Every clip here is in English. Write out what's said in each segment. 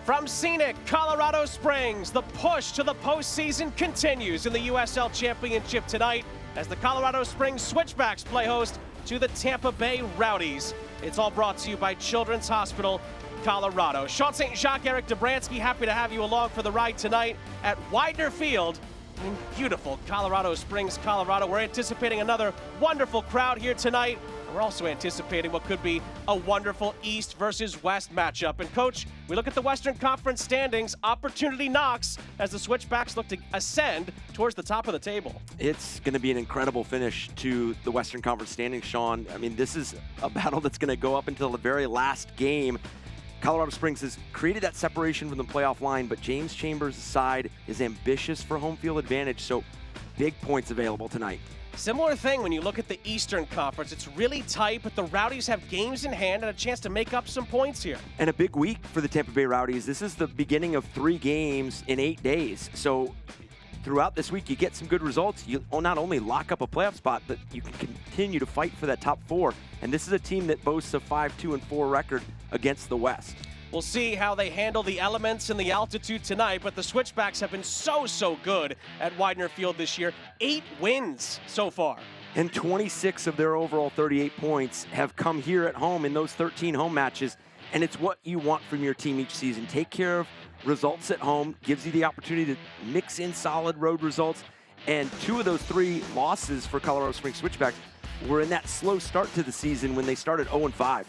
From scenic Colorado Springs, the push to the postseason continues in the USL Championship tonight as the Colorado Springs Switchbacks play host to the Tampa Bay Rowdies. It's all brought to you by Children's Hospital Colorado. Sean St. Jacques, Eric Dobransky, happy to have you along for the ride tonight at Widener Field in beautiful Colorado Springs, Colorado. We're anticipating another wonderful crowd here tonight. We're also anticipating what could be a wonderful East versus West matchup. And Coach, we look at the Western Conference standings. Opportunity knocks as the Switchbacks look to ascend towards the top of the table. It's going to be an incredible finish to the Western Conference standings, Sean. I mean, this is a battle that's going to go up until the very last game. Colorado Springs has created that separation from the playoff line, but James Chambers' side is ambitious for home field advantage, so big points available tonight. Similar thing when you look at the Eastern Conference. It's really tight, but the Rowdies have games in hand and a chance to make up some points here. And a big week for the Tampa Bay Rowdies. This is the beginning of 3 games in 8 days. So throughout this week, you get some good results. You not only lock up a playoff spot, but you can continue to fight for that top 4. And this is a team that boasts a 5-2-4 record against the West. We'll see how they handle the elements and the altitude tonight, but the Switchbacks have been so good at Widener Field this year. 8 wins so far. And 26 of their overall 38 points have come here at home in those 13 home matches. And it's what you want from your team each season. Take care of results at home, gives you the opportunity to mix in solid road results. And 2 of those 3 losses for Colorado Springs Switchbacks were in that slow start to the season when they started 0-5.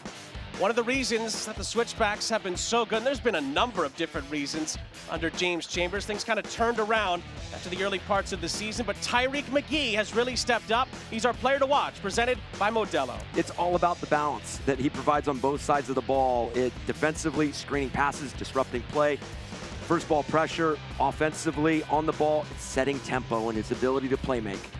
One of the reasons that the Switchbacks have been so good, and there's been a number of different reasons under James Chambers, things kind of turned around after the early parts of the season, but Tyreek McGee has really stepped up. He's our player to watch, presented by Modelo. It's all about the balance that he provides on both sides of the ball. Defensively, screening passes, disrupting play, first ball pressure, offensively, on the ball, it's setting tempo and his ability to play make.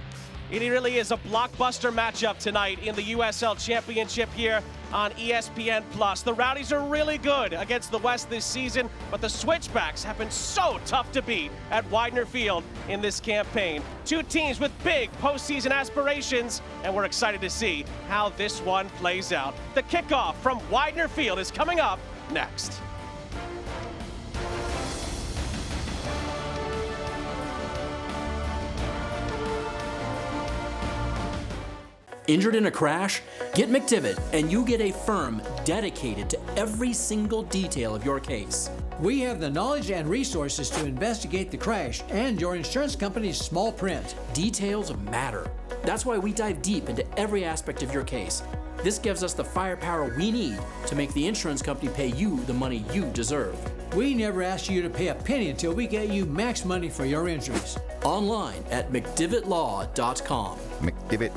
It really is a blockbuster matchup tonight in the USL Championship here on ESPN+. The Rowdies are really good against the West this season, but the Switchbacks have been so tough to beat at Widener Field in this campaign. 2 teams with big postseason aspirations, and we're excited to see how this one plays out. The kickoff from Widener Field is coming up next. Injured in a crash? Get McDivitt and you get a firm dedicated to every single detail of your case. We have the knowledge and resources to investigate the crash and your insurance company's small print. Details matter. That's why we dive deep into every aspect of your case. This gives us the firepower we need to make the insurance company pay you the money you deserve. We never ask you to pay a penny until we get you max money for your injuries. Online at McDivittLaw.com. McDivitt.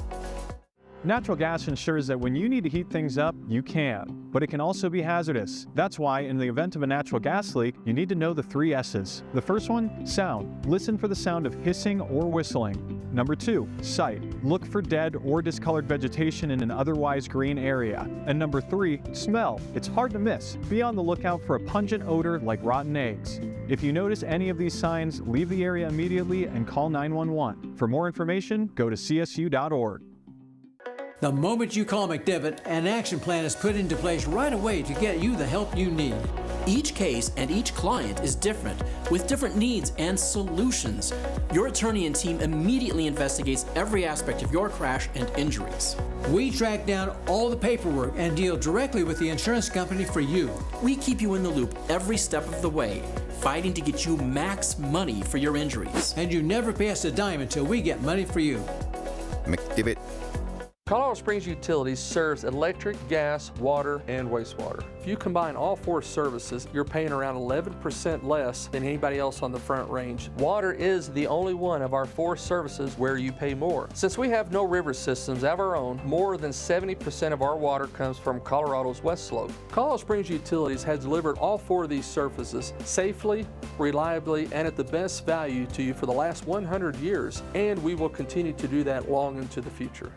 Natural gas ensures that when you need to heat things up, you can, but it can also be hazardous. That's why, in the event of a natural gas leak, you need to know the 3 S's. The first one, sound. Listen for the sound of hissing or whistling. Number 2, sight. Look for dead or discolored vegetation in an otherwise green area. And number 3, smell. It's hard to miss. Be on the lookout for a pungent odor like rotten eggs. If you notice any of these signs, leave the area immediately and call 911. For more information, go to csu.org. The moment you call McDivitt, an action plan is put into place right away to get you the help you need. Each case and each client is different, with different needs and solutions. Your attorney and team immediately investigates every aspect of your crash and injuries. We track down all the paperwork and deal directly with the insurance company for you. We keep you in the loop every step of the way, fighting to get you max money for your injuries. And you never pay us a dime until we get money for you. McDivitt. Colorado Springs Utilities serves electric, gas, water, and wastewater. If you combine all 4 services, you're paying around 11% less than anybody else on the Front Range. Water is the only one of our 4 services where you pay more. Since we have no river systems of our own, more than 70% of our water comes from Colorado's West Slope. Colorado Springs Utilities has delivered all 4 of these services safely, reliably, and at the best value to you for the last 100 years, and we will continue to do that long into the future.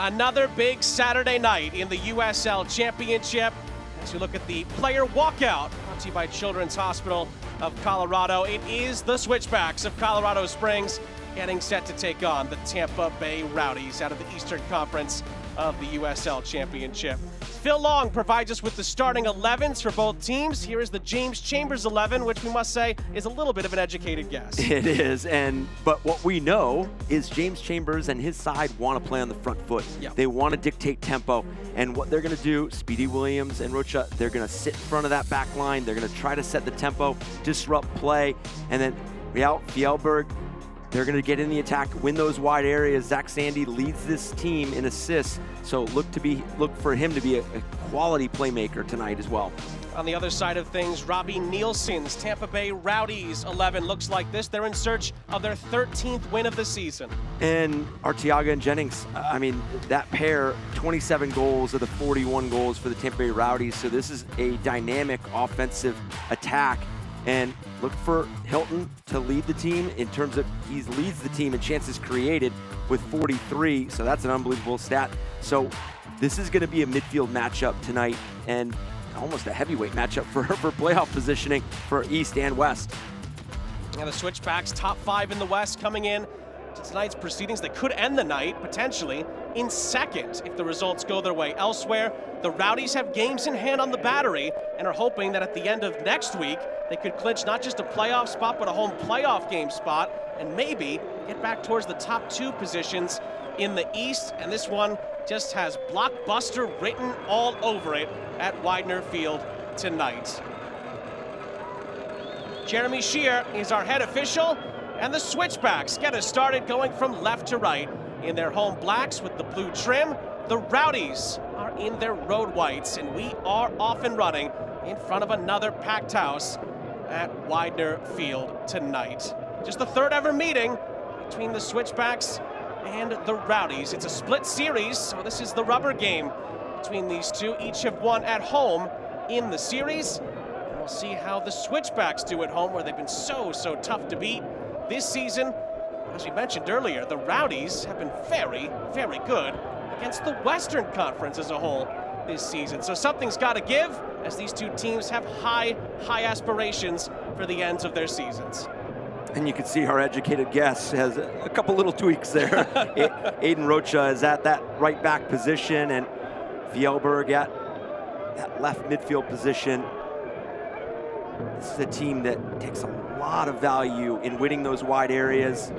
Another big Saturday night in the USL Championship. As you look at the player walkout, brought to you by Children's Hospital of Colorado, it is the Switchbacks of Colorado Springs getting set to take on the Tampa Bay Rowdies out of the Eastern Conference of the USL Championship. Phil Long provides us with the starting 11s for both teams. Here is the James Chambers 11, which we must say is a little bit of an educated guess. It is, but what we know is James Chambers and his side want to play on the front foot. Yep. They want to dictate tempo, and what they're going to do, Speedy Williams and Rocha, they're going to sit in front of that back line. They're going to try to set the tempo, disrupt play, and then Fjellberg, they're going to get in the attack, win those wide areas. Zach Sandy leads this team in assists, so look for him to be a quality playmaker tonight as well. On the other side of things, Robbie Nielsen's Tampa Bay Rowdies 11 looks like this. They're in search of their 13th win of the season. And Arteaga and Jennings, I mean, that pair, 27 goals of the 41 goals for the Tampa Bay Rowdies. So this is a dynamic offensive attack. And look for Hilton to lead the team in terms of he leads the team in chances created with 43. So that's an unbelievable stat. So this is going to be a midfield matchup tonight and almost a heavyweight matchup for playoff positioning for East and West. And the Switchbacks, top 5 in the West, coming in to tonight's proceedings. They could end the night, potentially, in second if the results go their way. Elsewhere, the Rowdies have games in hand on the Battery and are hoping that at the end of next week, they could clinch not just a playoff spot, but a home playoff game spot, and maybe get back towards the top 2 positions in the East. And this one just has blockbuster written all over it at Widener Field tonight. Jeremy Shear is our head official, and the Switchbacks get us started going from left to right in their home blacks with the blue trim. The Rowdies are in their road whites, and we are off and running in front of another packed house at Widener Field tonight. Just the 3rd ever meeting between the Switchbacks and the Rowdies. It's a split series, so this is the rubber game between these two. Each have won at home in the series. And we'll see how the Switchbacks do at home, where they've been so tough to beat this season. As we mentioned earlier, the Rowdies have been very, very good against the Western Conference as a whole this season. So something's got to give, as these two teams have high aspirations for the ends of their seasons. And you can see our educated guest has a couple little tweaks there. Aiden Rocha is at that right back position, and Fjellberg at that left midfield position. This is a team that takes a lot of value in winning those wide areas.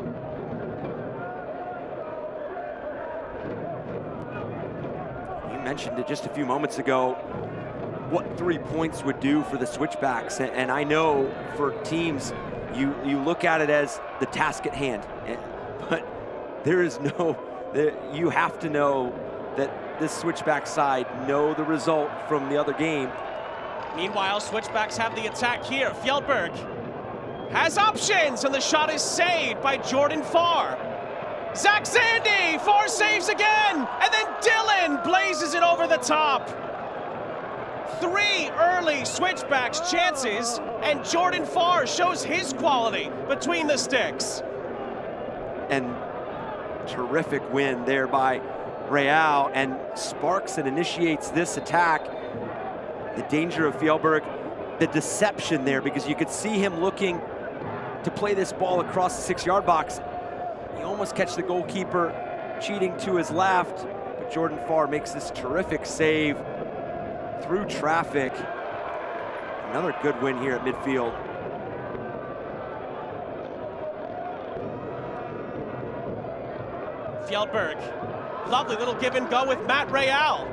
You mentioned it just a few moments ago, what 3 points would do for the Switchbacks. And I know for teams, you look at it as the task at hand, but you have to know that this Switchback side know the result from the other game. Meanwhile, Switchbacks have the attack here. Fjellberg has options, and the shot is saved by Jordan Farr. Zach Zandy, Farr saves again, and then Dylan blazes it over the top. 3 early Switchbacks chances, and Jordan Farr shows his quality between the sticks. And terrific win there by Real, and sparks and initiates this attack. The danger of Fjellberg, the deception there, because you could see him looking to play this ball across the 6-yard box. He almost catch the goalkeeper cheating to his left, but Jordan Farr makes this terrific save through traffic. Another good win here at midfield. Fjellberg, lovely little give and go with Matt Real.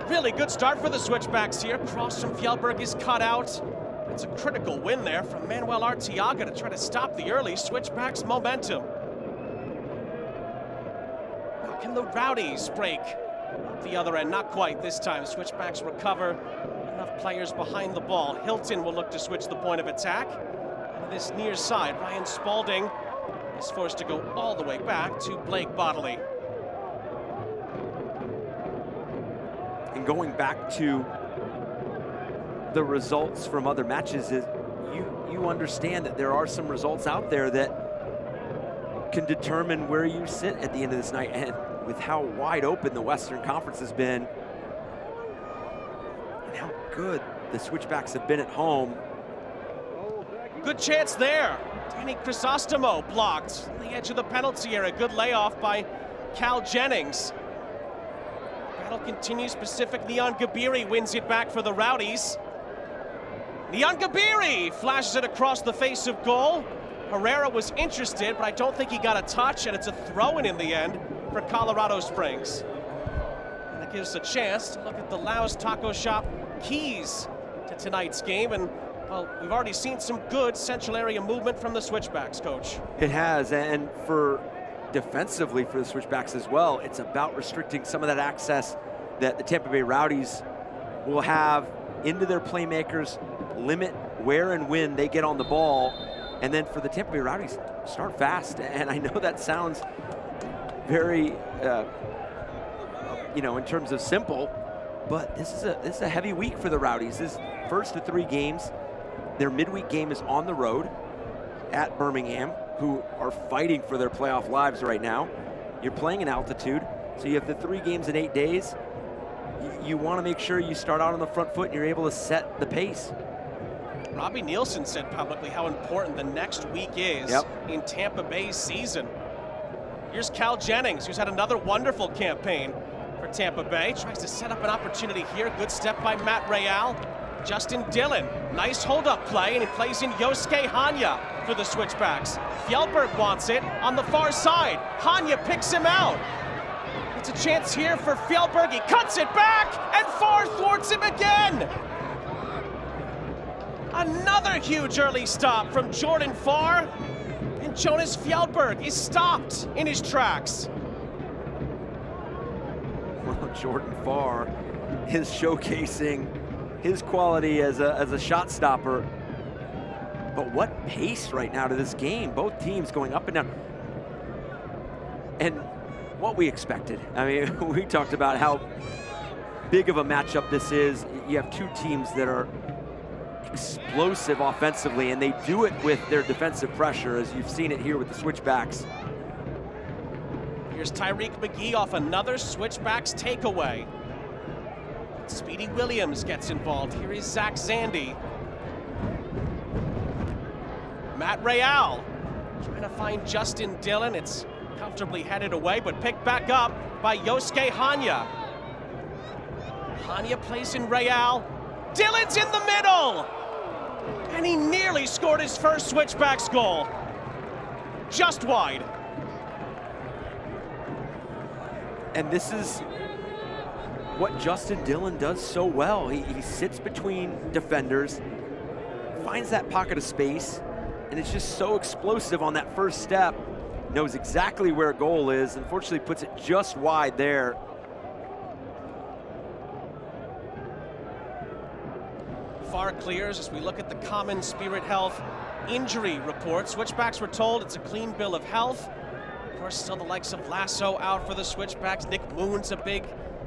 Really good start for the Switchbacks here. Cross from Fjellberg is cut out. It's a critical win there from Manuel Arteaga to try to stop the early Switchbacks momentum. Now can the Rowdies break up the other end? Not quite this time. Switchbacks recover. Enough players behind the ball. Hilton will look to switch the point of attack. And this near side, Ryan Spalding is forced to go all the way back to Blake Bodley. And going back to the results from other matches, is you understand that there are some results out there that can determine where you sit at the end of this night. And with how wide open the Western Conference has been and how good the Switchbacks have been at home. Good chance there. Danny Chrysostomo blocked on the edge of the penalty area. Good layoff by Cal Jennings. Battle continues. Pacific Neon Gabiri wins it back for the Rowdies. Neon Gabiri flashes it across the face of goal. Herrera was interested, but I don't think he got a touch, and it's a throw-in in the end for Colorado Springs. And that gives us a chance to look at the Laos Taco Shop keys to tonight's game, and well, we've already seen some good central area movement from the Switchbacks, Coach. It has, and for defensively for the Switchbacks as well, it's about restricting some of that access that the Tampa Bay Rowdies will have into their playmakers, limit where and when they get on the ball, and then for the Tampa Bay Rowdies, start fast. And I know that sounds very, in terms of simple, but this is a heavy week for the Rowdies. This first of 3 games, their midweek game is on the road at Birmingham, who are fighting for their playoff lives right now. You're playing in altitude, so you have the 3 games in 8 days. You want to make sure you start out on the front foot and you're able to set the pace. Robbie Nielsen said publicly how important the next week is in Tampa Bay's season. Here's Cal Jennings, who's had another wonderful campaign for Tampa Bay. Tries to set up an opportunity here. Good step by Matt Real. Justin Dillon, nice hold-up play, and he plays in Yosuke Hanya for the Switchbacks. Fjellberg wants it on the far side. Hanya picks him out. It's a chance here for Fjellberg. He cuts it back, and Farr thwarts him again. Another huge early stop from Jordan Farr, and Jonas Fjellberg is stopped in his tracks. Well, Jordan Farr is showcasing his quality as a shot stopper. But what pace right now to this game. Both teams going up and down. And what we expected. I mean, we talked about how big of a matchup this is. You have 2 teams that are explosive offensively, and they do it with their defensive pressure, as you've seen it here with the Switchbacks. Here's Tyreek McGee off another Switchbacks takeaway. Speedy Williams gets involved. Here is Zach Zandy. Matt Real trying to find Justin Dillon. It's comfortably headed away, but picked back up by Yosuke Hanya. Hanya plays in Real. Dillon's in the middle! And he nearly scored his first Switchbacks goal. Just wide. And this is what Justin Dillon does so well. He sits between defenders, finds that pocket of space, and it's just so explosive on that first step. Knows exactly where goal is. Unfortunately, puts it just wide there. Far clears as we look at the Common Spirit Health injury report. Switchbacks were told it's a clean bill of health. Of course, still the likes of Lasso out for the Switchbacks. Nick Moon's a big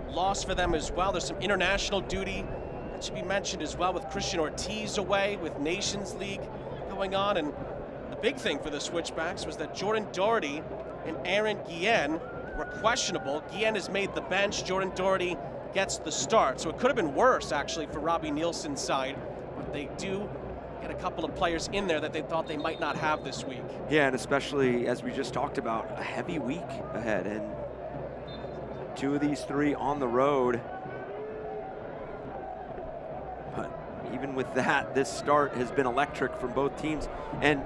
loss for them as well. There's some international duty that should be mentioned as well, with Christian Ortiz away, with Nations League going on. And the big thing for the Switchbacks was that Jordan Doherty and Aaron Guillen were questionable. Guillen has made the bench. Jordan Doherty gets the start. So it could have been worse, actually, for Robbie Nielsen's side. But they do get a couple of players in there that they thought they might not have this week. Yeah, and especially, as we just talked about, a heavy week ahead. And 2 of these 3 on the road. But even with that, this start has been electric from both teams. And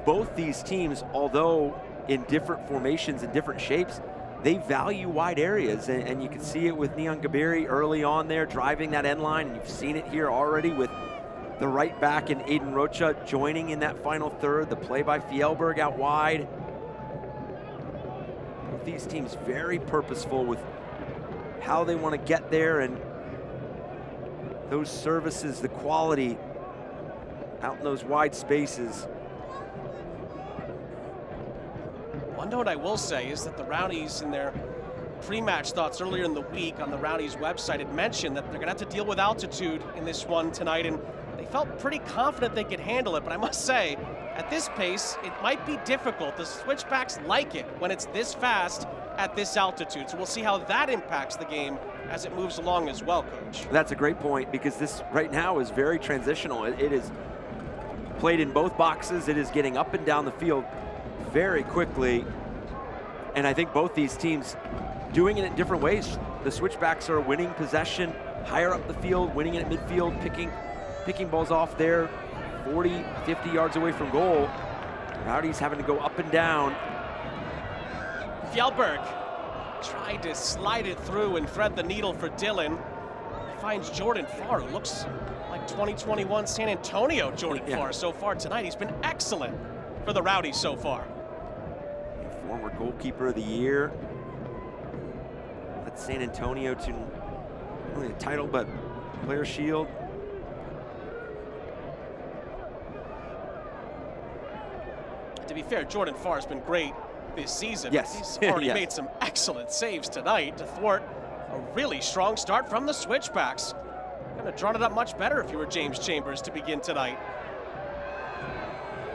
both these teams, although in different formations and different shapes, they value wide areas. And you can see it with Neon Gabiri early on there, driving that end line. And you've seen it here already with the right back and Aiden Rocha joining in that final third. The play by Fjellberg out wide. These teams very purposeful with how they want to get there, and those services, the quality out in those wide spaces. One note I will say is that the Rowdies, in their pre-match thoughts earlier in the week on the Rowdies website, had mentioned that they're going to have to deal with altitude in this one tonight, and they felt pretty confident they could handle it. But I must say, at this pace, it might be difficult. The Switchbacks like it when it's this fast at this altitude. So we'll see how that impacts the game as it moves along as well, Coach. That's a great point, because this right now is very transitional. It is played in both boxes. It is getting up and down the field very quickly. And I think both these teams doing it in different ways. the Switchbacks are winning possession higher up the field, winning it at midfield, picking balls off there, 40, 50 yards away from goal. Rowdies having to go up and down. Fjellberg tried to slide it through and thread the needle for Dillon. He finds Jordan Farr, who looks like 2021 San Antonio Jordan Farr so far tonight. He's been excellent for the Rowdies so far. Former goalkeeper of the year. Led San Antonio to not only a title, but Player Shield. To be fair, Jordan Farr has been great this season. Yes. He's already made some excellent saves tonight to thwart a really strong start from the Switchbacks. Could have drawn it up much better if you were James Chambers to begin tonight.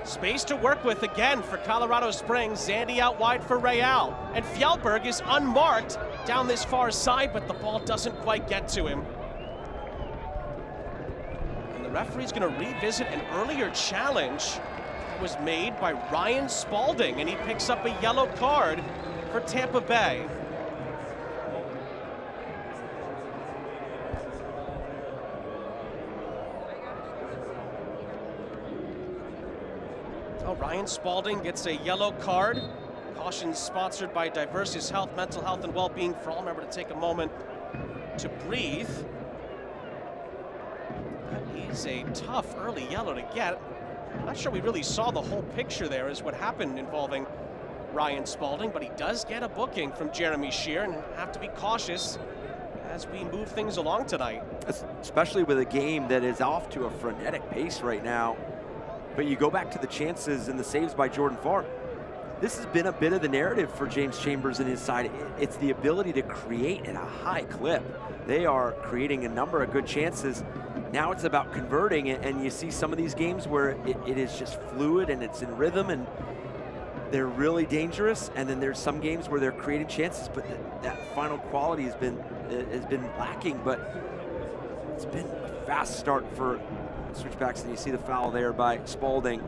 Space to work with again for Colorado Springs. Zandy out wide for Real. And Fjellberg is unmarked down this far side, but the ball doesn't quite get to him. And the referee's going to revisit an earlier challenge that was made by Ryan Spalding, and he picks up a yellow card for Tampa Bay. Ryan Spalding gets a yellow card. Caution sponsored by Diversis Health, Mental Health and Well-Being for All. Remember to take a moment to breathe. That is a tough early yellow to get. I'm not sure we really saw the whole picture there as what happened involving Ryan Spalding, but he does get a booking from Jeremy Shear and have to be cautious as we move things along tonight. Especially with a game that is off to a frenetic pace right now. But you go back to the chances and the saves by Jordan Farr. This has been a bit of the narrative for James Chambers and his side. It's the ability to create at a high clip. They are creating a number of good chances. Now it's about converting it, and you see some of these games where it is just fluid and it's in rhythm and they're really dangerous. And then there's some games where they're creating chances, but that final quality has been lacking. But it's been a fast start for Switchbacks, and you see the foul there by Spalding.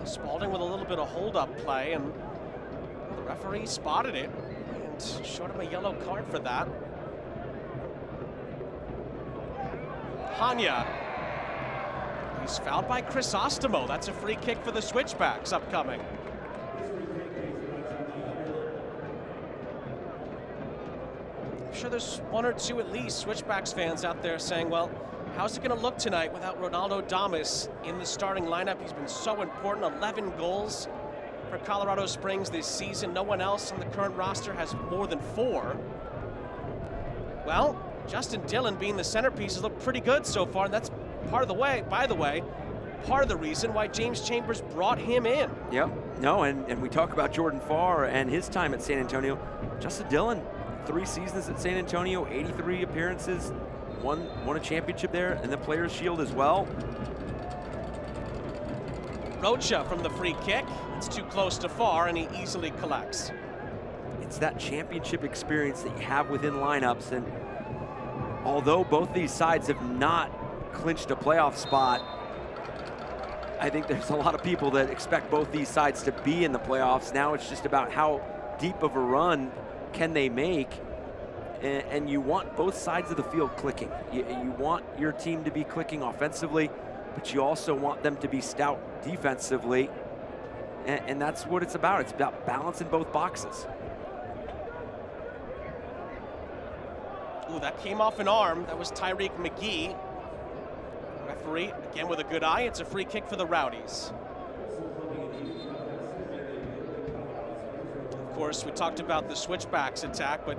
Spalding with a little bit of hold-up play, and the referee spotted it and showed him a yellow card for that. Hanya. He's fouled by Crisostomo. That's a free kick for the Switchbacks upcoming. I'm sure there's one or two at least Switchbacks fans out there saying, well, how's it going to look tonight without Ronaldo Damas in the starting lineup? He's been so important. 11 goals for Colorado Springs this season. No one else on the current roster has more than 4. Well, Justin Dillon being the centerpiece has looked pretty good so far, and that's part of the way, by the way, part of the reason why James Chambers brought him in. Yep. No, and we talk about Jordan Farr and his time at San Antonio. Justin Dillon, 3 seasons at San Antonio, 83 appearances, won a championship there, and the Players' Shield as well. Rocha from the free kick. It's too close to Farr, and he easily collects. It's that championship experience that you have within lineups, and although both these sides have not clinched a playoff spot, I think there's a lot of people that expect both these sides to be in the playoffs. Now it's just about how deep of a run can they make, and you want both sides of the field clicking. You want your team to be clicking offensively, but you also want them to be stout defensively, and that's what it's about. It's about balance in both boxes. Ooh, that came off an arm. That was Tyreek McGee. Referee, again with a good eye. It's a free kick for the Rowdies. Of course, we talked about the Switchbacks attack, but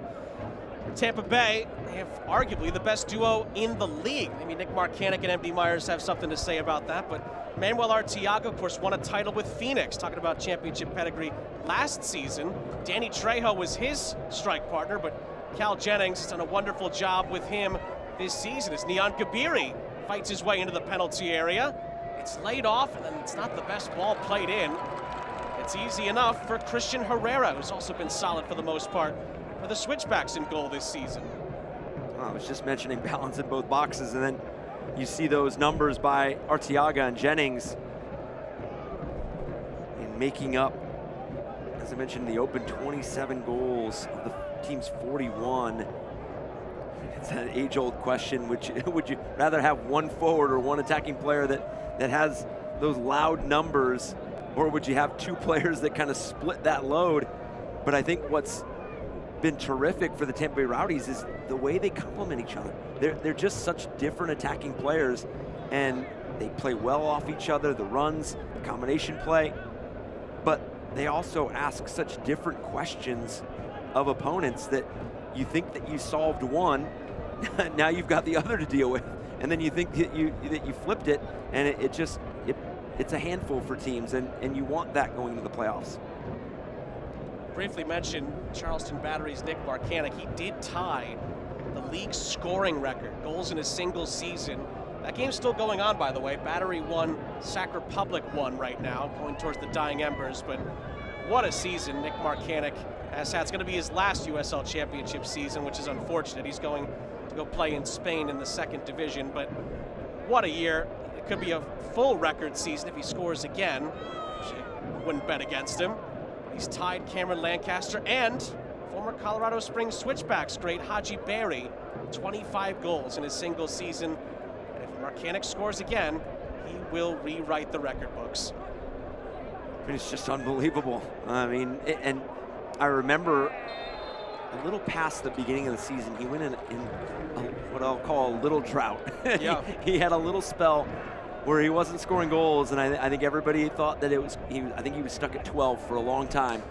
Tampa Bay, they have arguably the best duo in the league. Maybe Nick Marcanic and MD Myers have something to say about that, but Manuel Arteaga, of course, won a title with Phoenix, talking about championship pedigree last season. Danny Trejo was his strike partner, but Cal Jennings has done a wonderful job with him this season as Neon Gabiri fights his way into the penalty area. It's laid off, and then it's not the best ball played in. It's easy enough for Christian Herrera, who's also been solid for the most part for the Switchbacks in goal this season. I was just mentioning balance in both boxes, and then you see those numbers by Arteaga and Jennings in making up as I mentioned, the open 27 goals of the team's 41. It's an age-old question, which would you rather have one forward or one attacking player that has those loud numbers, or would you have two players that kind of split that load? But I think what's been terrific for the Tampa Bay Rowdies is the way they complement each other. They're just such different attacking players, and they play well off each other, the runs, the combination play, but they also ask such different questions of opponents that you think that you solved one, now you've got the other to deal with, and then you think that you flipped it, and it's a handful for teams, and you want that going into the playoffs. Briefly mentioned Charleston Battery's Nick Marcanic. He did tie the league scoring record, goals in a single season. That game's still going on, by the way. Battery won, Sac Republic won right now, going towards the dying embers, but what a season Nick Marcanic has had. It's gonna be his last USL Championship season, which is unfortunate. He's going to go play in Spain in the 2nd division, but what a year. It could be a full record season if he scores again. Wouldn't bet against him. He's tied Cameron Lancaster and former Colorado Springs Switchbacks great Haji Berry, 25 goals in a single season. And if Marcanic scores again, he will rewrite the record books. It's just unbelievable. I mean, and I remember a little past the beginning of the season, he went in what I'll call a little drought. Yeah. he had a little spell where he wasn't scoring goals, and I think everybody thought that I think he was stuck at 12 for a long time,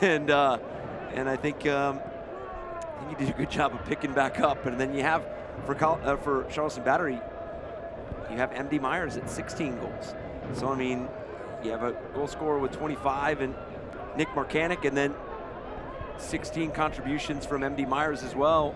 and I think he did a good job of picking back up. And then you have for Charleston Battery, you have MD Myers at 16 goals. So I mean, you have a goal scorer with 25 and Nick Marcanic, and then 16 contributions from MD Myers as well.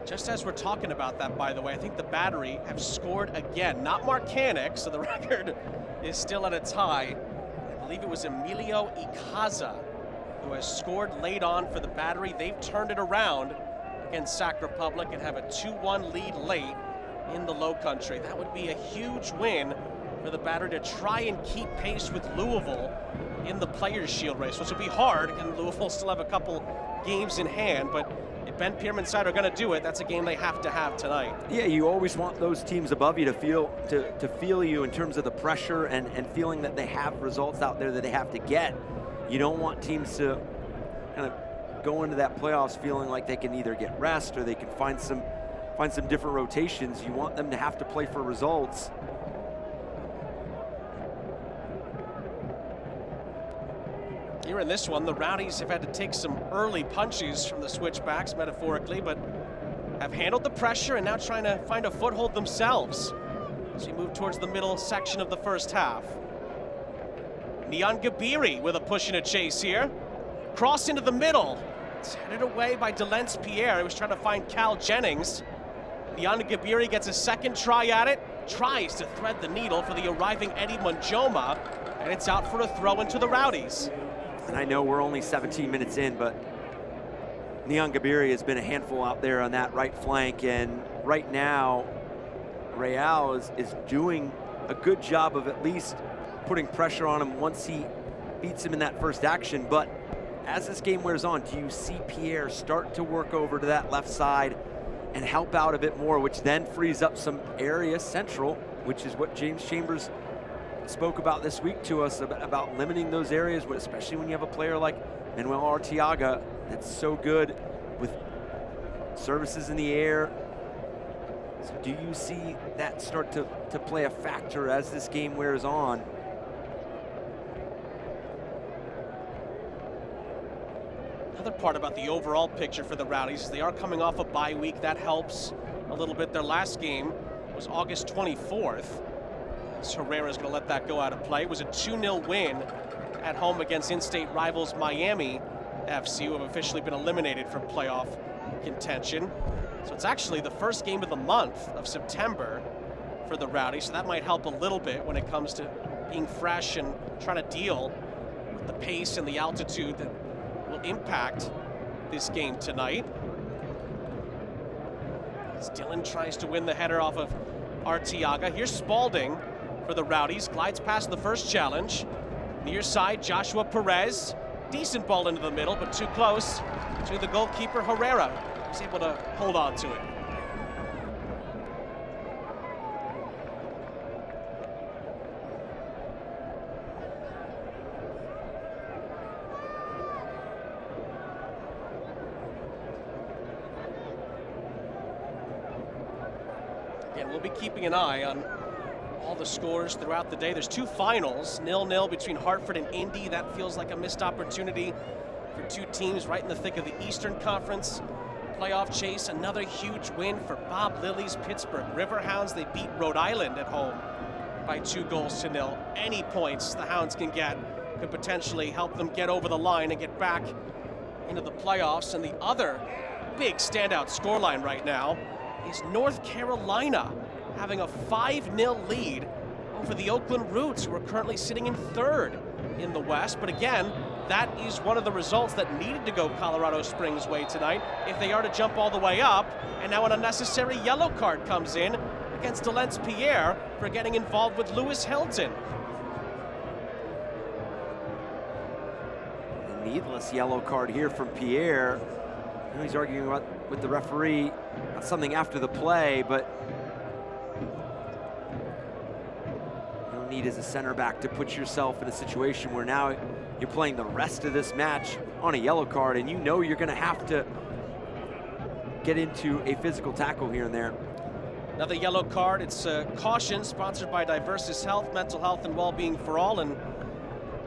Just as we're talking about that, by the way, I think the Battery have scored again. Not Marcanic, so the record is still at a tie. I believe it was Emilio Icaza who has scored late on for the Battery. They've turned it around against Sac Republic and have a 2-1 lead late in the Low Country. That would be a huge win for the Battery to try and keep pace with Louisville in the Players' Shield race, which will be hard, and Louisville still have a couple games in hand, but if Ben Pierman's side are going to do it, that's a game they have to have tonight. Yeah, you always want those teams above you to feel you in terms of the pressure and feeling that they have results out there that they have to get. You don't want teams to kind of go into that playoffs feeling like they can either get rest or they can find some different rotations. You want them to have to play for results. Here in this one, the Rowdies have had to take some early punches from the Switchbacks, metaphorically, but have handled the pressure and now trying to find a foothold themselves as we move towards the middle section of the first half. Neon Gabiri with a push and a chase here. Cross into the middle. It's headed away by Delence Pierre. He was trying to find Cal Jennings. Neon Gabiri gets a second try at it, tries to thread the needle for the arriving Eddie Monjoma, and it's out for a throw into the Rowdies. And I know we're only 17 minutes in, but Neon Gabiri has been a handful out there on that right flank, and right now Real is doing a good job of at least putting pressure on him once he beats him in that first action. But as this game wears on, do you see Pierre start to work over to that left side and help out a bit more, which then frees up some area central, which is what James Chambers spoke about this week to us, about limiting those areas, especially when you have a player like Manuel Arteaga that's so good with services in the air. So do you see that start to play a factor as this game wears on? Another part about the overall picture for the Rowdies is they are coming off a bye week. That helps a little bit. Their last game was August 24th. Herrera's going to let that go out of play. It was a 2-0 win at home against in-state rivals Miami FC, who have officially been eliminated from playoff contention. So it's actually the first game of the month of September for the Rowdies, so that might help a little bit when it comes to being fresh and trying to deal with the pace and the altitude that will impact this game tonight. As Dylan tries to win the header off of Arteaga. Here's Spalding. for the Rowdies. Glides past the first challenge. Near side, Joshua Perez. Decent ball into the middle, but too close to the goalkeeper, Herrera. He's able to hold on to it. Again, we'll be keeping an eye on all the scores throughout the day. There's two finals, 0-0 between Hartford and Indy. That feels like a missed opportunity for two teams right in the thick of the Eastern Conference playoff chase. Another huge win for Bob Lilly's Pittsburgh Riverhounds. They beat Rhode Island at home by 2-0. Any points the Hounds can get could potentially help them get over the line and get back into the playoffs. And the other big standout scoreline right now is North Carolina having a 5-0 lead over the Oakland Roots, who are currently sitting in third in the West. But again, that is one of the results that needed to go Colorado Springs' way tonight if they are to jump all the way up. And now an unnecessary yellow card comes in against Delence Pierre for getting involved with Lewis Hilton. A needless yellow card here from Pierre. I know he's arguing with the referee about something after the play, but you don't need as a center back to put yourself in a situation where now you're playing the rest of this match on a yellow card, and you know you're going to have to get into a physical tackle here and there. Another yellow card. It's a caution sponsored by Diversis Health, Mental Health and Well-Being for All, and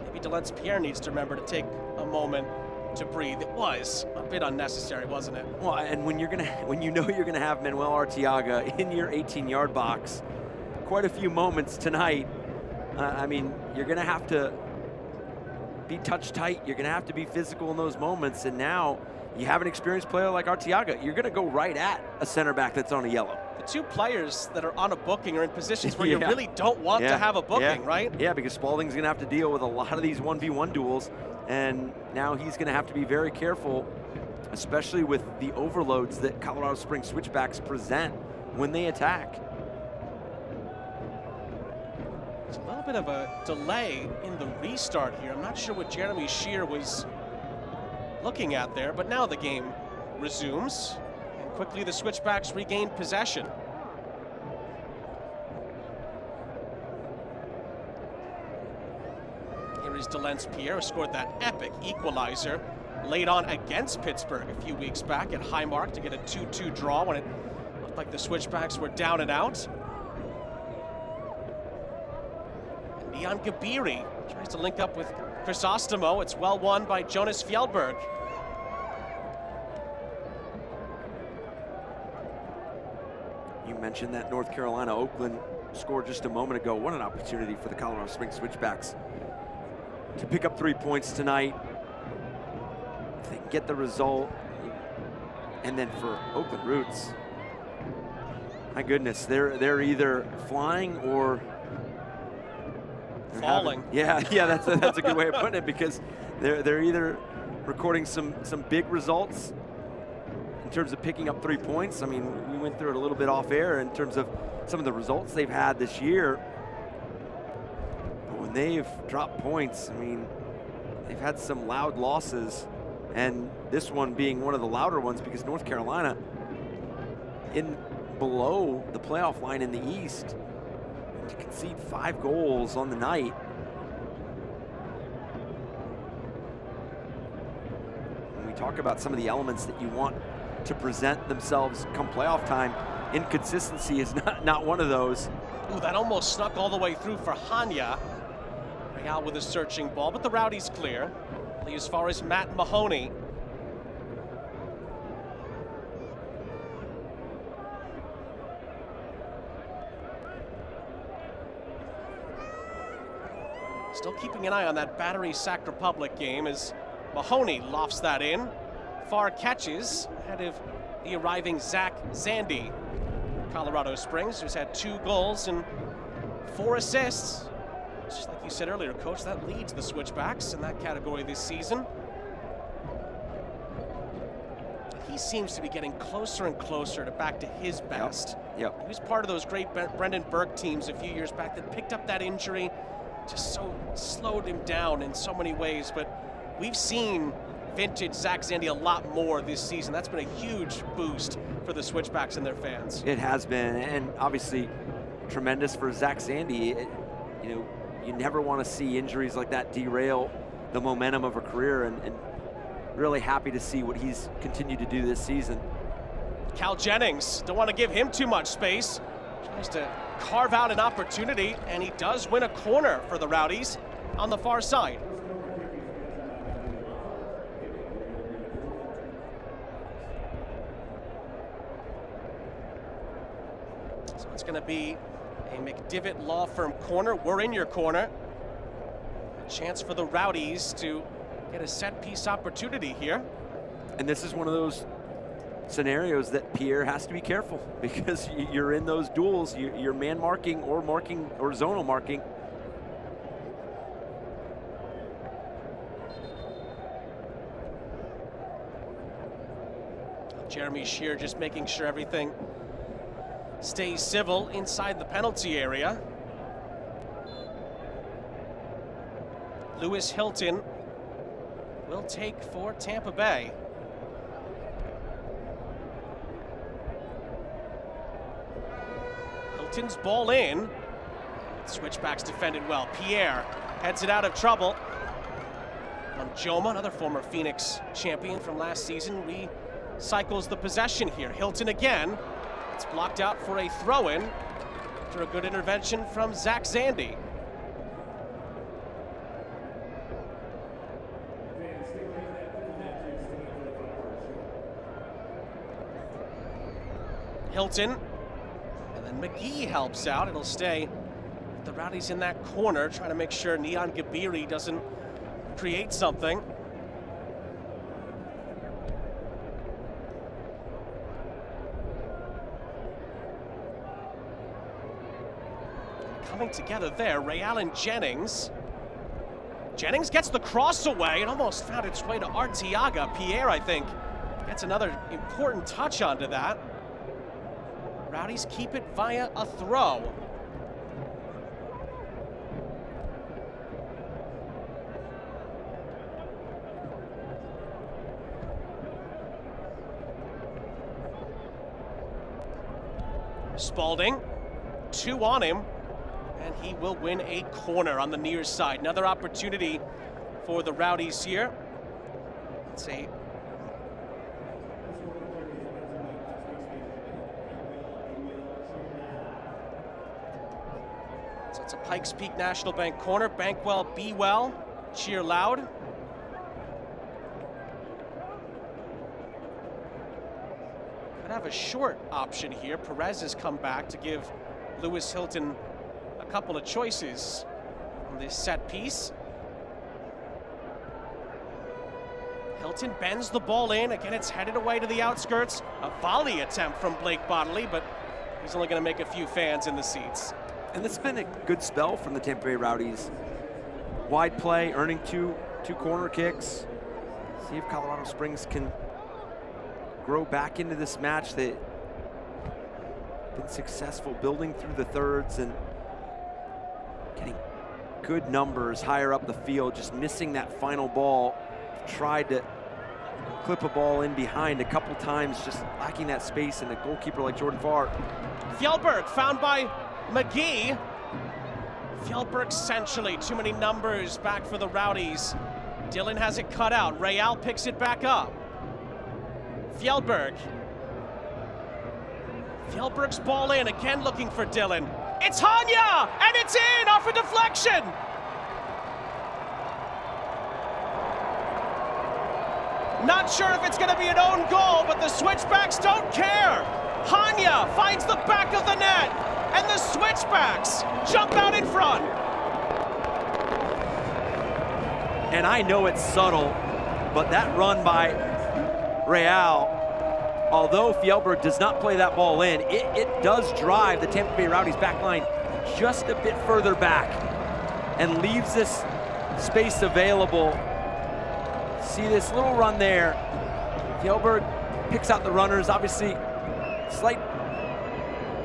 maybe Delence Pierre needs to remember to take a moment to breathe. It was a bit unnecessary, wasn't it? Well, and when you know you're gonna have Manuel Arteaga in your 18-yard box, quite a few moments tonight. I mean, you're gonna have to be touch tight. You're gonna have to be physical in those moments. And now you have an experienced player like Arteaga. You're gonna go right at a center back that's on a yellow. The two players that are on a booking are in positions where you really don't want to have a booking, right? Yeah, because Spalding's gonna have to deal with a lot of these 1v1 duels. And now he's going to have to be very careful, especially with the overloads that Colorado Springs Switchbacks present when they attack. It's a little bit of a delay in the restart here. I'm not sure what Jeremy Shear was looking at there, but now the game resumes. And quickly the Switchbacks regain possession. Here is Delence Pierre, who scored that epic equalizer late on against Pittsburgh a few weeks back at Highmark to get a 2-2 draw when it looked like the Switchbacks were down and out. And Neon Gabiri tries to link up with Chrysostomo. It's well won by Jonas Fjellberg. You mentioned that North Carolina-Oakland score just a moment ago. What an opportunity for the Colorado Springs Switchbacks to pick up 3 points tonight. If they can get the result. And then for Oakland Roots, my goodness, they're either flying or falling. That's a good way of putting it, because they're either recording some big results in terms of picking up 3 points. I mean, we went through it a little bit off air in terms of some of the results they've had this year. But when they've dropped points, I mean, they've had some loud losses, and this one being one of the louder ones because North Carolina in below the playoff line in the East, to concede 5 goals on the night. When we talk about some of the elements that you want to present themselves come playoff time, inconsistency is not one of those. Ooh, that almost snuck all the way through for Hanya. Real with a searching ball, but the Rowdies clear. As far as Matt Mahoney. Still keeping an eye on that Battery Sac Republic game as Mahoney lofts that in. Far catches ahead of the arriving Zach Zandy. Colorado Springs, who's had 2 goals and 4 assists. Just like you said earlier, Coach, that leads the Switchbacks in that category this season. he seems to be getting closer and closer to back to his best. Yep. He was part of those great Brendan Burke teams a few years back that picked up that injury, just so slowed him down in so many ways. But we've seen vintage Zach Zandy a lot more this season. That's been a huge boost for the Switchbacks and their fans. It has been, and obviously tremendous for Zach Zandy. You know, you never want to see injuries like that derail the momentum of a career, and really happy to see what he's continued to do this season. Cal Jennings, don't want to give him too much space. Tries to carve out an opportunity, and he does win a corner for the Rowdies on the far side. So it's going to be a McDivitt Law Firm corner. We're in your corner. A chance for the Rowdies to get a set piece opportunity here. And this is one of those scenarios that Pierre has to be careful, because you're in those duels, you're man marking or zonal marking. Jeremy Shear just making sure everything stays civil inside the penalty area. Lewis Hilton will take for Tampa Bay. Hilton's ball in. Switchbacks defended well. Pierre heads it out of trouble. Joma, another former Phoenix champion from last season, recycles the possession here. Hilton again. It's blocked out for a throw-in after a good intervention from Zach Zandy. Hilton, and then McGee helps out. It'll stay with the Rowdies in that corner, trying to make sure Neon Gabiri doesn't create something. Coming together there, Real and Jennings. Jennings gets the cross away. It almost found its way to Arteaga. Pierre, I think, gets another important touch onto that. Rowdies keep it via a throw. Spalding, 2 on him, and he will win a corner on the near side. Another opportunity for the Rowdies here. Let's see. So it's a Pikes Peak National Bank corner. Bank well, be well, cheer loud. Could have a short option here. Perez has come back to give Lewis Hilton a couple of choices on this set piece. Hilton bends the ball in. Again, it's headed away to the outskirts. A volley attempt from Blake Bodley, but he's only going to make a few fans in the seats. And this has been a good spell from the Tampa Bay Rowdies. Wide play, earning two corner kicks. See if Colorado Springs can grow back into this match. They've been successful building through the thirds and getting good numbers higher up the field, just missing that final ball. Tried to clip a ball in behind a couple times, just lacking that space, and a goalkeeper like Jordan Farr. Fjellberg found by McGee. Fjellberg essentially too many numbers back for the Rowdies. Dylan has it cut out. Real picks it back up. Fjellberg. Fjellberg's ball in, again looking for Dylan. It's Hanya, and it's in off a deflection. Not sure if it's going to be an own goal, but the Switchbacks don't care. Hanya finds the back of the net, and the Switchbacks jump out in front. And I know it's subtle, but that run by Real, although Fjellberg does not play that ball in, it does drive the Tampa Bay Rowdies back line just a bit further back and leaves this space available. See this little run there. Fjellberg picks out the runners. Obviously, slight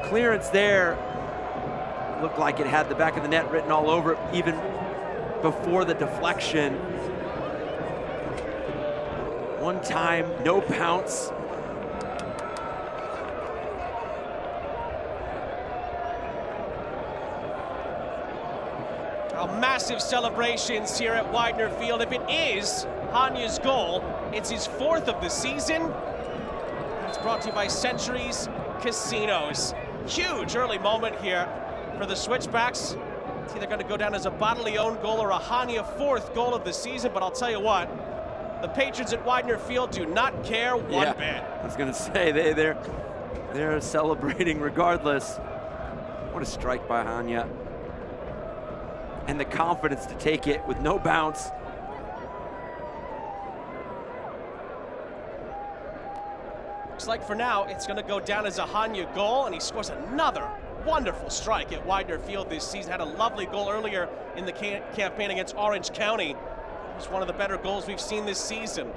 clearance there. Looked like it had the back of the net written all over it, even before the deflection. One time, no bounce. Massive celebrations here at Widener Field. If it is Hanya's goal, it's his 4th of the season. It's brought to you by Centuries Casinos. Huge early moment here for the Switchbacks. It's either going to go down as a bodily owned goal or a Hanya 4th goal of the season, but I'll tell you what, the patrons at Widener Field do not care one bit. I was going to say, they're celebrating regardless. What a strike by Hanya. And the confidence to take it with no bounce. Looks like for now, it's going to go down as a Hanya goal, and he scores another wonderful strike at Widener Field this season. Had a lovely goal earlier in the campaign against Orange County. It was one of the better goals we've seen this season.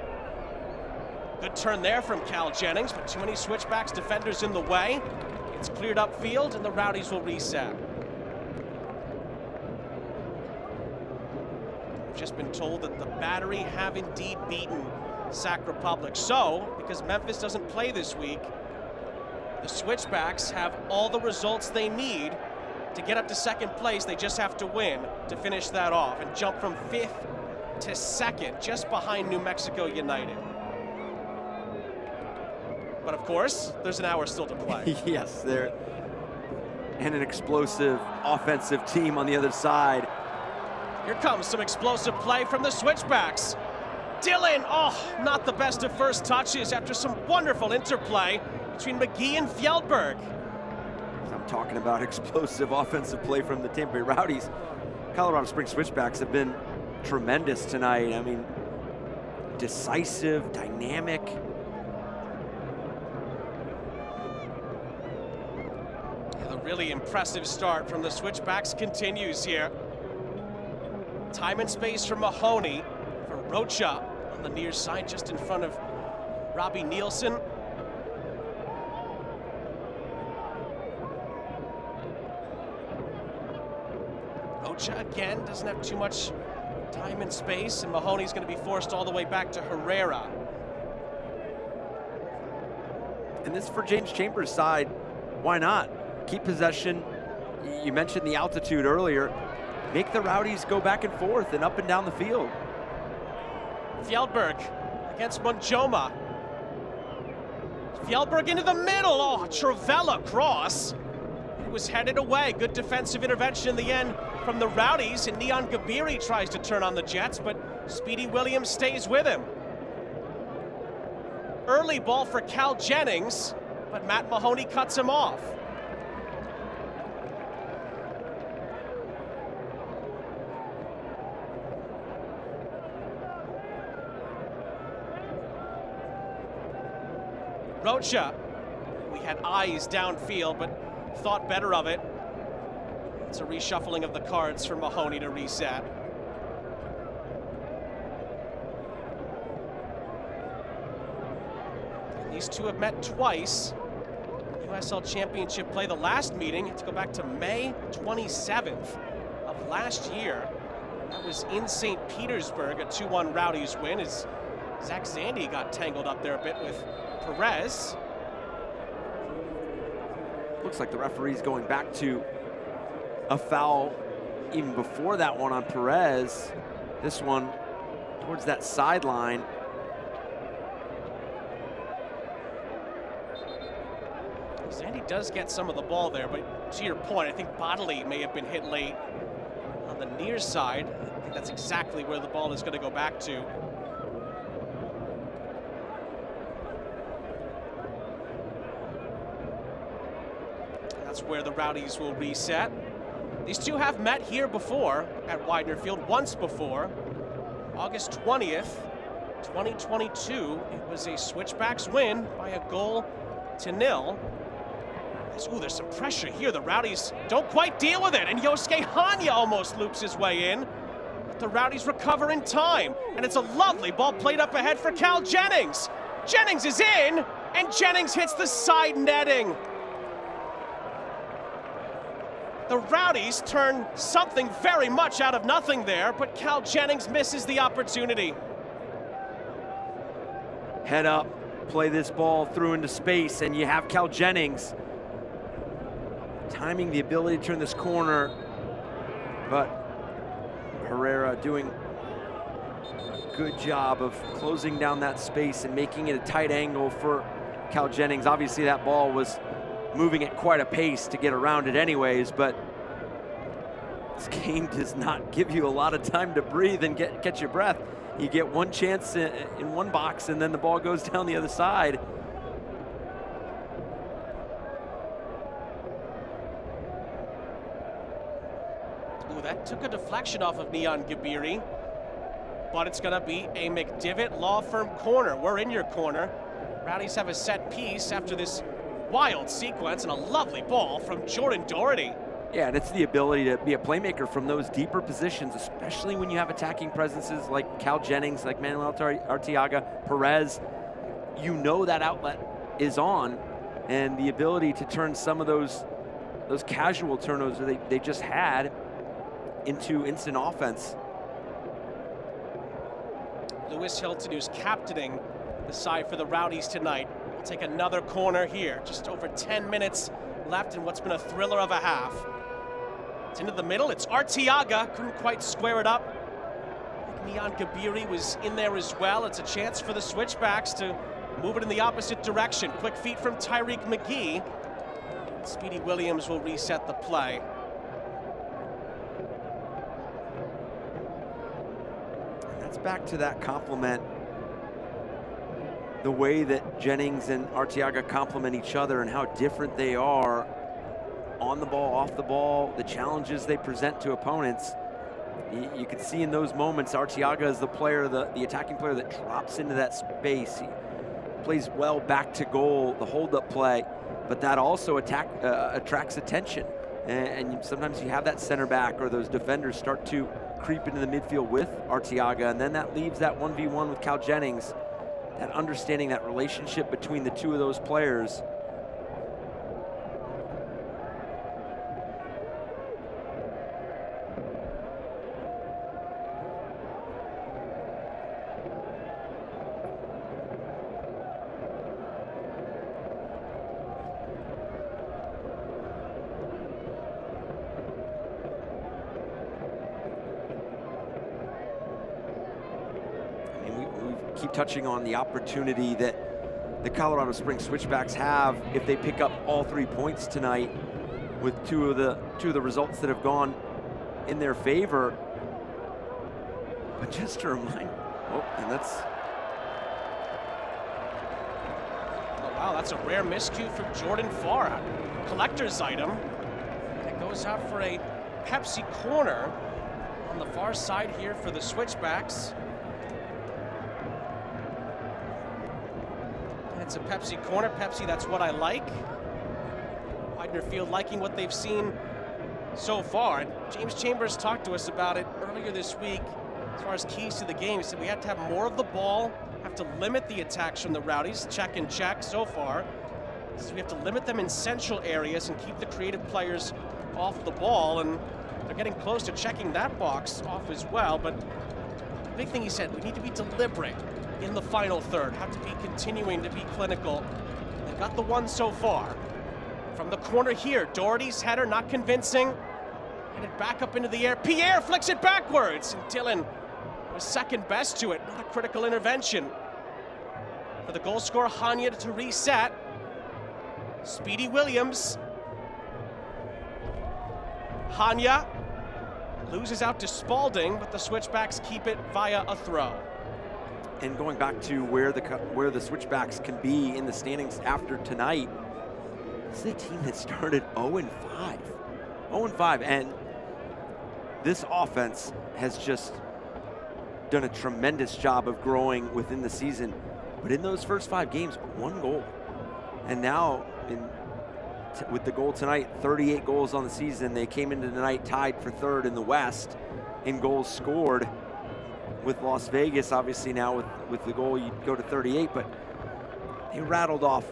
Good turn there from Cal Jennings, but too many Switchbacks defenders in the way. It's cleared up field, and the Rowdies will reset. Just been told that the Battery have indeed beaten Sac Republic. So, because Memphis doesn't play this week, the Switchbacks have all the results they need to get up to 2nd place. They just have to win to finish that off and jump from 5th to 2nd, just behind New Mexico United. But of course, there's an hour still to play. Yes, they're and an explosive offensive team on the other side. Here comes some explosive play from the Switchbacks. Dylan, not the best of first touches after some wonderful interplay between McGee and Fjellberg. I'm talking about explosive offensive play from the Tampa Bay Rowdies. Colorado Springs Switchbacks have been tremendous tonight. I mean, decisive, dynamic. The really impressive start from the Switchbacks continues here. Time and space for Mahoney, for Rocha on the near side, just in front of Robbie Nielsen. Rocha again doesn't have too much time and space, and Mahoney's going to be forced all the way back to Herrera. And this for James Chambers' side, why not? Keep possession. You mentioned the altitude earlier. Make the Rowdies go back and forth and up and down the field. Fjellberg against Monjoma. Fjellberg into the middle. Travella cross. It was headed away. Good defensive intervention in the end from the Rowdies, and Neon Gabiri tries to turn on the Jets, but Speedy Williams stays with him. Early ball for Cal Jennings, but Matt Mahoney cuts him off. Rocha, we had eyes downfield, but thought better of it. It's a reshuffling of the cards for Mahoney to reset. These two have met twice. USL Championship play, the last meeting, to go back to May 27th of last year. That was in St. Petersburg, a 2-1 Rowdies win, as Zach Zandy got tangled up there a bit with Perez. Looks like the referee's going back to a foul even before that one on Perez. This one towards that sideline. Zandy does get some of the ball there, but to your point, I think Bodley may have been hit late on the near side. I think that's exactly where the ball is going to go back to. That's where the Rowdies will reset. These two have met here before at Widener Field, once before. August 20th, 2022. It was a Switchbacks win by a 0-0. Ooh, there's some pressure here. The Rowdies don't quite deal with it, and Yosuke Hanya almost loops his way in. But the Rowdies recover in time, and it's a lovely ball played up ahead for Cal Jennings. Jennings is in, and Jennings hits the side netting. The Rowdies turn something very much out of nothing there, but Cal Jennings misses the opportunity. Head up, play this ball through into space, and you have Cal Jennings timing the ability to turn this corner, but Herrera doing a good job of closing down that space and making it a tight angle for Cal Jennings. Obviously that ball was moving at quite a pace to get around it anyways, but this game does not give you a lot of time to breathe and catch your breath. You get one chance in one box and then the ball goes down the other side. Ooh, that took a deflection off of Neon Gabiri, but it's gonna be a McDivitt Law Firm corner. We're in your corner. Rowdies have a set piece after this wild sequence and a lovely ball from Jordan Doherty. Yeah, and it's the ability to be a playmaker from those deeper positions, especially when you have attacking presences like Cal Jennings, like Manuel Arteaga, Perez. You know that outlet is on, and the ability to turn some of those casual turnovers that they just had into instant offense. Lewis Hilton, who's captaining the side for the Rowdies tonight, will take another corner here. Just over 10 minutes left in what's been a thriller of a half. It's into the middle, it's Arteaga, couldn't quite square it up. I think Neon Gabiri was in there as well. It's a chance for the Switchbacks to move it in the opposite direction. Quick feet from Tyreek McGee. Speedy Williams will reset the play. And that's back to that compliment. The way that Jennings and Arteaga complement each other and how different they are on the ball, off the ball, the challenges they present to opponents. You can see in those moments, Arteaga is the player, the attacking player that drops into that space. He plays well back to goal, the hold-up play, but that also attracts attention. And sometimes you have that center back or those defenders start to creep into the midfield with Arteaga, and then that leaves that 1v1 with Cal Jennings. That understanding that relationship between the two of those players. Keep touching on the opportunity that the Colorado Springs Switchbacks have if they pick up all 3 points tonight with two of the results that have gone in their favor. But just to remind, and that's... Oh wow, that's a rare miscue from Jordan Farr. Collector's item. And it goes out for a Pepsi corner on the far side here for the Switchbacks. It's a Pepsi corner. Pepsi, that's what I like. Widener Field liking what they've seen so far. And James Chambers talked to us about it earlier this week as far as keys to the game. He said we have to have more of the ball, have to limit the attacks from the Rowdies, check and check so far. So we have to limit them in central areas and keep the creative players off the ball, and they're getting close to checking that box off as well. But the big thing he said, we need to be deliberate in the final third, have to be continuing to be clinical. They got the one so far. From the corner here, Doherty's header not convincing. Headed back up into the air. Pierre flicks it backwards, and Dylan was second best to it. Not a critical intervention. For the goal scorer, Hanya to reset. Speedy Williams. Hanya loses out to Spalding, but the Switchbacks keep it via a throw. And going back to where the Switchbacks can be in the standings after tonight, this is a team that started 0-5. 0-5, and this offense has just done a tremendous job of growing within the season. But in those first 5 games, 1 goal. And now, with the goal tonight, 38 goals on the season. They came into tonight tied for 3rd in the West in goals scored, with Las Vegas obviously now with the goal you go to 38, but They rattled off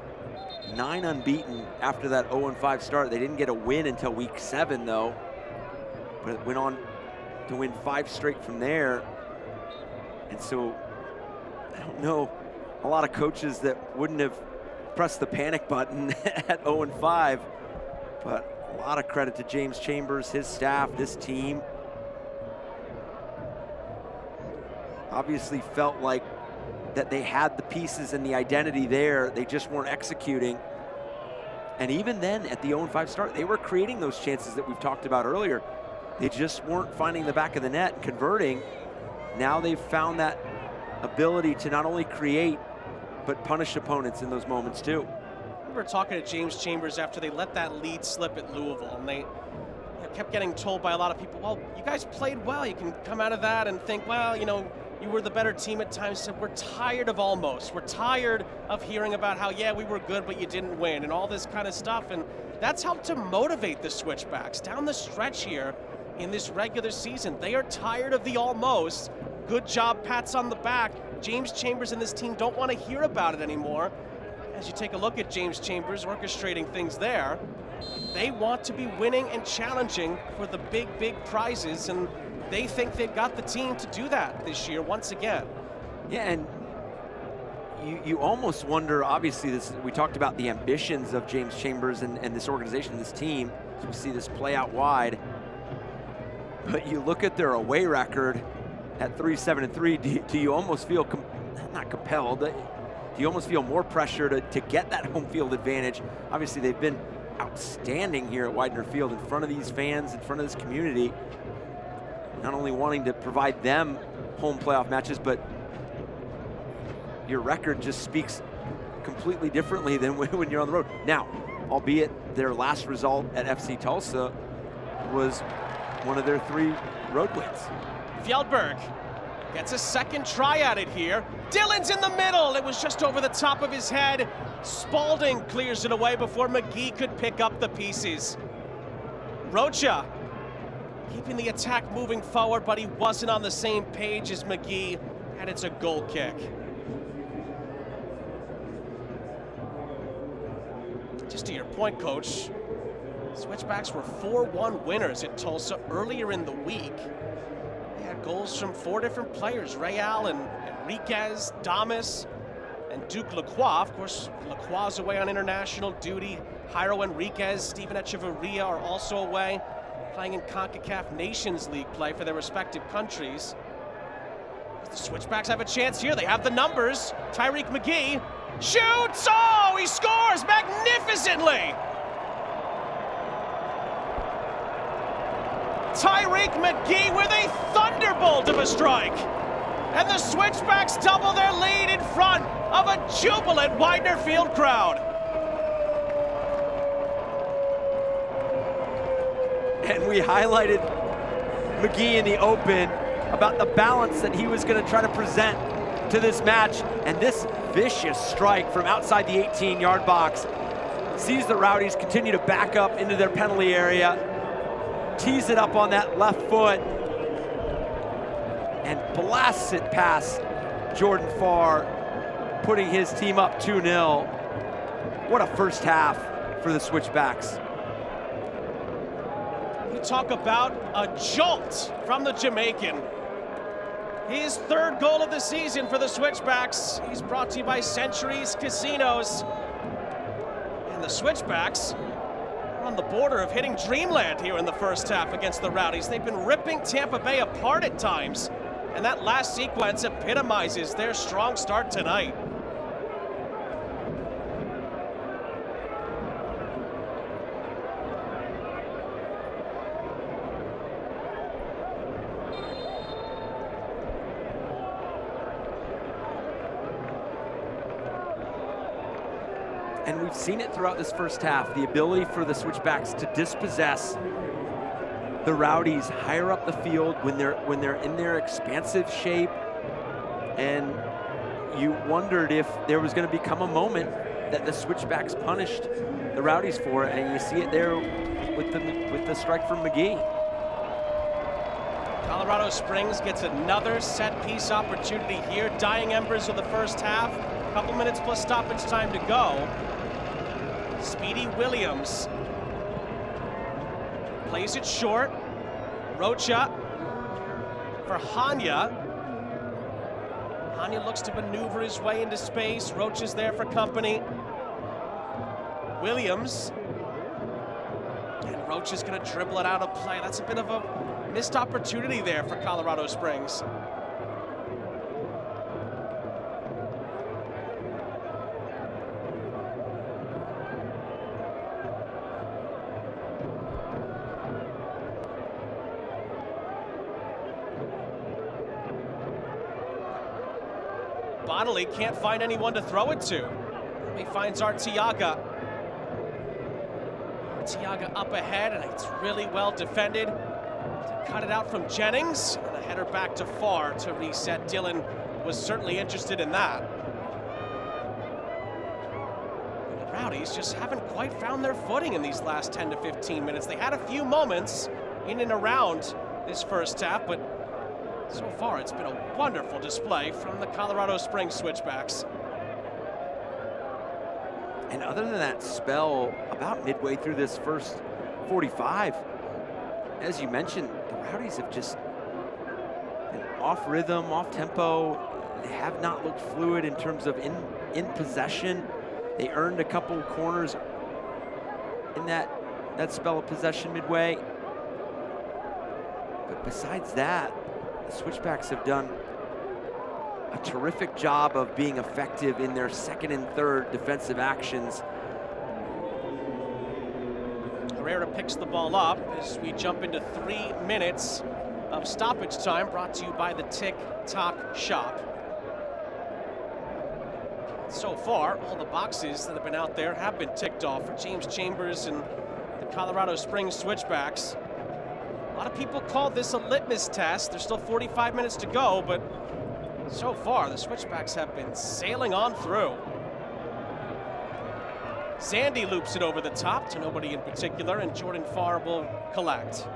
9 unbeaten after that 0-5 start. They didn't get a win until week 7 though, but went on to win 5 straight from there. And so I don't know a lot of coaches that wouldn't have pressed the panic button at 0-5, but a lot of credit to James Chambers, his staff, this team. Obviously felt like that they had the pieces and the identity there, they just weren't executing. And even then, at the 0-5 start, they were creating those chances that we've talked about earlier. They just weren't finding the back of the net, converting. Now they've found that ability to not only create, but punish opponents in those moments too. I remember talking to James Chambers after they let that lead slip at Louisville, and they kept getting told by a lot of people, well, you guys played well. You can come out of that and think, well, you know, you were the better team at times. So we're tired of almost. We're tired of hearing about how, yeah, we were good, but you didn't win, and all this kind of stuff. And that's helped to motivate the Switchbacks down the stretch here in this regular season. They are tired of the almost. Good job, pats on the back. James Chambers and this team don't want to hear about it anymore. As you take a look at James Chambers orchestrating things there, they want to be winning and challenging for the big, big prizes, and they think they've got the team to do that this year once again. Yeah, and you almost wonder, obviously, we talked about the ambitions of James Chambers and this organization, this team, so we see this play out wide. But you look at their away record at 3-7-3, do you almost feel, not compelled, do you almost feel more pressure to get that home field advantage? Obviously, they've been outstanding here at Widener Field in front of these fans, in front of this community, not only wanting to provide them home playoff matches, but your record just speaks completely differently than when you're on the road. Now, albeit their last result at FC Tulsa was one of their 3 road wins. Fjellberg gets a second try at it here. Dillon's in the middle. It was just over the top of his head. Spalding clears it away before McGee could pick up the pieces. Rocha keeping the attack moving forward, but he wasn't on the same page as McGee, and it's a goal kick. Just to your point, Coach, Switchbacks were 4-1 winners at Tulsa earlier in the week. They had goals from 4 different players, Real and Enriquez, Damas, and Duke Lacroix. Of course, Lacroix's away on international duty. Jairo Enriquez, Steven Echeverria are also away, playing in CONCACAF Nations League play for their respective countries. The Switchbacks have a chance here. They have the numbers. Tyreek McGee shoots! Oh, he scores magnificently! Tyreek McGee with a thunderbolt of a strike. And the Switchbacks double their lead in front of a jubilant Widener Field crowd. And we highlighted McGee in the open about the balance that he was going to try to present to this match. And this vicious strike from outside the 18-yard box sees the Rowdies continue to back up into their penalty area, tees it up on that left foot, and blasts it past Jordan Farr, putting his team up 2-0. What a first half for the Switchbacks. You talk about a jolt from the Jamaican. His 3rd goal of the season for the Switchbacks. He's brought to you by Centuries Casinos. And the Switchbacks are on the border of hitting dreamland here in the first half against the Rowdies. They've been ripping Tampa Bay apart at times, and that last sequence epitomizes their strong start tonight. And we've seen it throughout this first half, the ability for the Switchbacks to dispossess the Rowdies higher up the field when they're in their expansive shape. And you wondered if there was going to become a moment that the Switchbacks punished the Rowdies for it, and you see it there with the strike from McGee. Colorado Springs gets another set-piece opportunity here. Dying embers of the first half. A couple minutes plus stoppage time to go. Speedy Williams plays it short. Rocha for Hanya. Hanya looks to maneuver his way into space. Rocha's there for company. Williams. And Rocha's gonna dribble it out of play. That's a bit of a missed opportunity there for Colorado Springs. Bonnelly can't find anyone to throw it to. He finds Arteaga. Arteaga up ahead, and it's really well defended. To cut it out from Jennings, and a header back to Farr to reset. Dillon was certainly interested in that. And the Rowdies just haven't quite found their footing in these last 10 to 15 minutes. They had a few moments in and around this first half, but so far it's been a wonderful display from the Colorado Springs Switchbacks. And other than that spell, about midway through this first 45, as you mentioned, the Rowdies have just been off rhythm, off tempo. They have not looked fluid in terms of in possession. They earned a couple corners in that spell of possession midway. But besides that, the Switchbacks have done a terrific job of being effective in their second and third defensive actions. Herrera picks the ball up as we jump into 3 minutes of stoppage time, brought to you by the Tick-Tock Shop. So far, all the boxes that have been out there have been ticked off for James Chambers and the Colorado Springs Switchbacks. A lot of people call this a litmus test. There's still 45 minutes to go, but so far the Switchbacks have been sailing on through. Zandy loops it over the top to nobody in particular, and Jordan Farr will collect.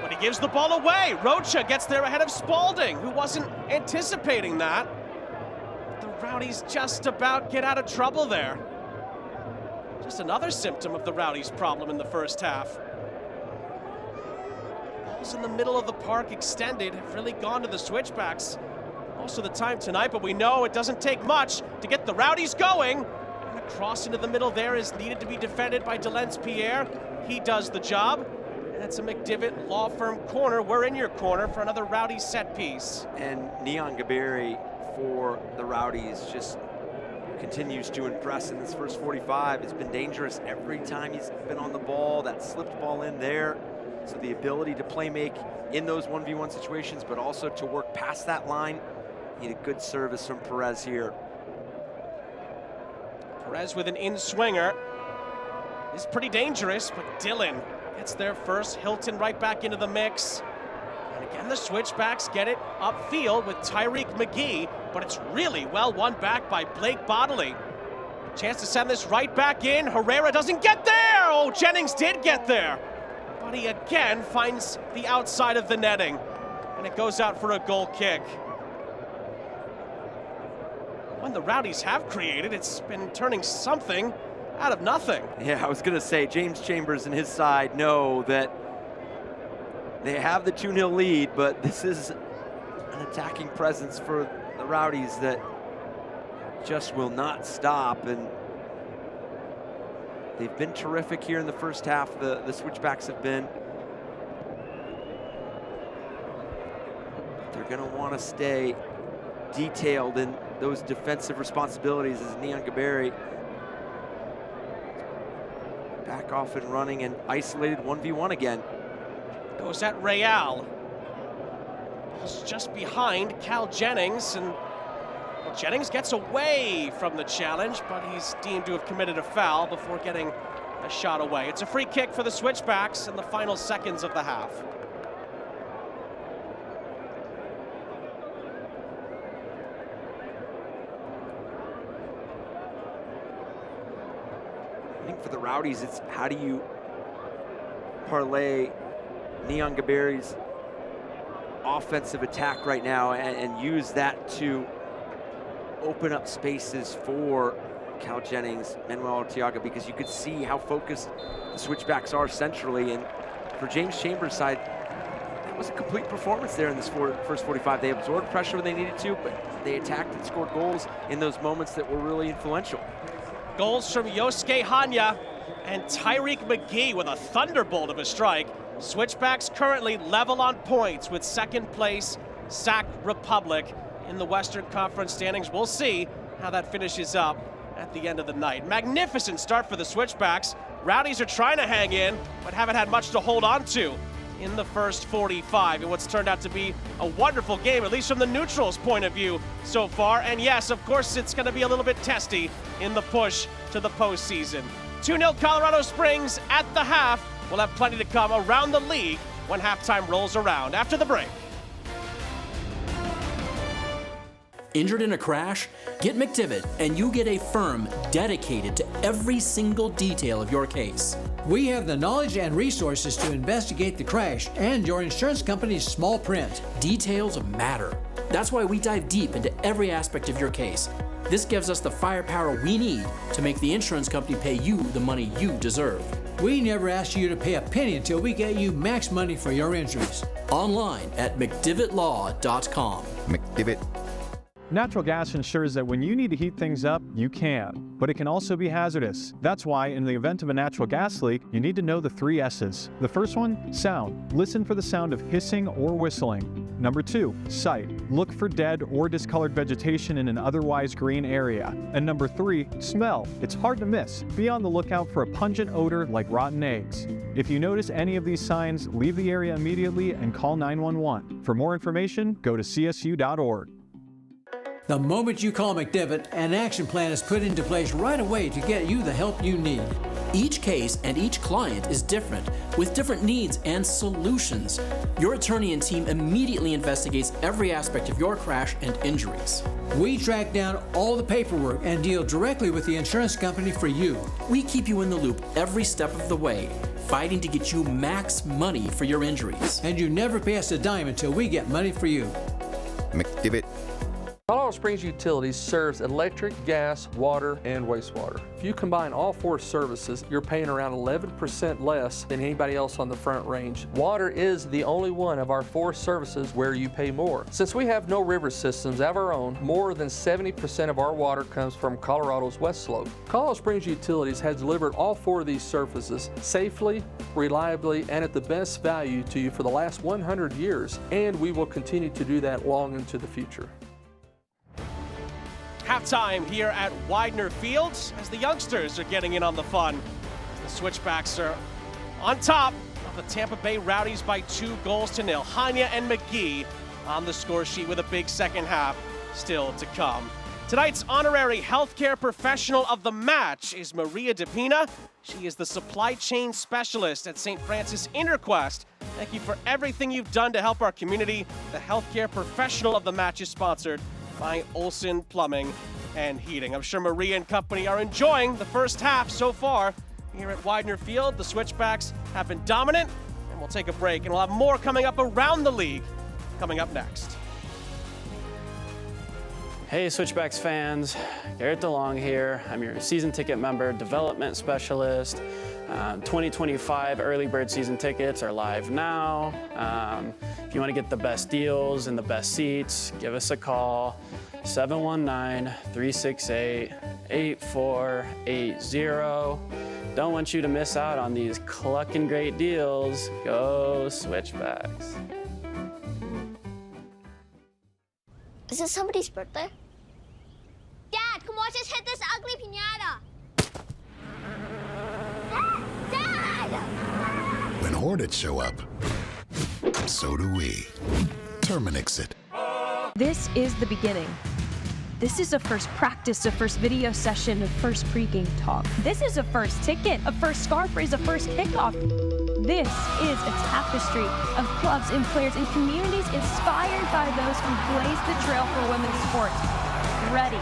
But he gives the ball away. Rocha gets there ahead of Spalding, who wasn't anticipating that. The Rowdies just about get out of trouble there. Just another symptom of the Rowdies' problem in the first half. Balls in the middle of the park extended have really gone to the Switchbacks most of the time tonight, but we know it doesn't take much to get the Rowdies going. And a cross into the middle there is needed to be defended by Delence Pierre. He does the job. And it's a McDivitt Law Firm corner. We're in your corner for another Rowdy set piece. And Neon Gaberi for the Rowdies just continues to impress in this first 45. It's been dangerous every time he's been on the ball. That slipped ball in there. So the ability to play make in those 1v1 situations, but also to work past that line. Need a good service from Perez here. Perez with an in-swinger. Is pretty dangerous, but Dillon gets there first. Hilton right back into the mix. And again, the Switchbacks get it upfield with Tyreek McGee, but it's really well won back by Blake Bodley. Chance to send this right back in. Herrera doesn't get there. Oh, Jennings did get there. But he again finds the outside of the netting. And it goes out for a goal kick. When the Rowdies have created, it's been turning something out of nothing. Yeah, I was gonna say, James Chambers and his side know that they have the 2-0 lead, but this is an attacking presence for the Rowdies that just will not stop. And they've been terrific here in the first half. The Switchbacks have been. They're gonna wanna stay detailed in those defensive responsibilities as Neon Gaberi back off and running and isolated 1v1 again. Goes at Real. He's just behind Cal Jennings, and well, Jennings gets away from the challenge, but he's deemed to have committed a foul before getting a shot away. It's a free kick for the Switchbacks in the final seconds of the half. I think for the Rowdies, it's how do you parlay Neon Gaberi's offensive attack right now and use that to open up spaces for Cal Jennings, Manuel Arteaga, because you could see how focused the Switchbacks are centrally. And for James Chambers' side, it was a complete performance there in this first 45. They absorbed pressure when they needed to, but they attacked and scored goals in those moments that were really influential. Goals from Yosuke Hanya and Tyreek McGee with a thunderbolt of a strike. Switchbacks currently level on points with second place Sac Republic in the Western Conference standings. We'll see how that finishes up at the end of the night. Magnificent start for the Switchbacks. Rowdies are trying to hang in, but haven't had much to hold on to in the first 45 in what's turned out to be a wonderful game, at least from the neutrals' point of view so far. And yes, of course, it's going to be a little bit testy in the push to the postseason. 2-0 Colorado Springs at the half. We'll have plenty to come around the league when halftime rolls around. After the break. Injured in a crash? Get McDivitt and you get a firm dedicated to every single detail of your case. We have the knowledge and resources to investigate the crash and your insurance company's small print. Details matter. That's why we dive deep into every aspect of your case. This gives us the firepower we need to make the insurance company pay you the money you deserve. We never ask you to pay a penny until we get you max money for your injuries. Online at McDivittLaw.com. McDivitt. Natural gas ensures that when you need to heat things up, you can, but it can also be hazardous. That's why in the event of a natural gas leak, you need to know the 3 S's. The first one, sound. Listen for the sound of hissing or whistling. Number 2, sight. Look for dead or discolored vegetation in an otherwise green area. And number 3, smell. It's hard to miss. Be on the lookout for a pungent odor like rotten eggs. If you notice any of these signs, leave the area immediately and call 911. For more information, go to csu.org. The moment you call McDivitt, an action plan is put into place right away to get you the help you need. Each case and each client is different, with different needs and solutions. Your attorney and team immediately investigates every aspect of your crash and injuries. We track down all the paperwork and deal directly with the insurance company for you. We keep you in the loop every step of the way, fighting to get you max money for your injuries. And you never pay us a dime until we get money for you. McDivitt. Colorado Springs Utilities serves electric, gas, water, and wastewater. If you combine all 4 services, you're paying around 11% less than anybody else on the Front Range. Water is the only one of our 4 services where you pay more. Since we have no river systems of our own, more than 70% of our water comes from Colorado's West Slope. Colorado Springs Utilities has delivered all 4 of these services safely, reliably, and at the best value to you for the last 100 years, and we will continue to do that long into the future. Halftime here at Widener Field as the youngsters are getting in on the fun. The Switchbacks are on top of the Tampa Bay Rowdies by 2-0. Hanya and McGee on the score sheet with a big second half still to come. Tonight's honorary healthcare professional of the match is Maria DePina. She is the supply chain specialist at St. Francis Interquest. Thank you for everything you've done to help our community. The healthcare professional of the match is sponsored by Olson Plumbing and Heating. I'm sure Maria and company are enjoying the first half so far here at Widener Field. The Switchbacks have been dominant, and we'll take a break, and we'll have more coming up around the league coming up next. Hey Switchbacks fans, Garrett DeLong here. I'm your season ticket member, development specialist. 2025 early bird season tickets are live now. If you want to get the best deals and the best seats, give us a call, 719-368-8480. Don't want you to miss out on these clucking great deals. Go Switchbacks. Is it somebody's birthday? Dad, come watch us hit this ugly piñata. Dad! When Hornets show up, so do we. Terminix it. This is the beginning. This is a first practice, a first video session, a first pregame talk. This is a first ticket, a first scarf raise, a first kickoff. This is a tapestry of clubs and players and communities inspired by those who blazed the trail for women's sports, ready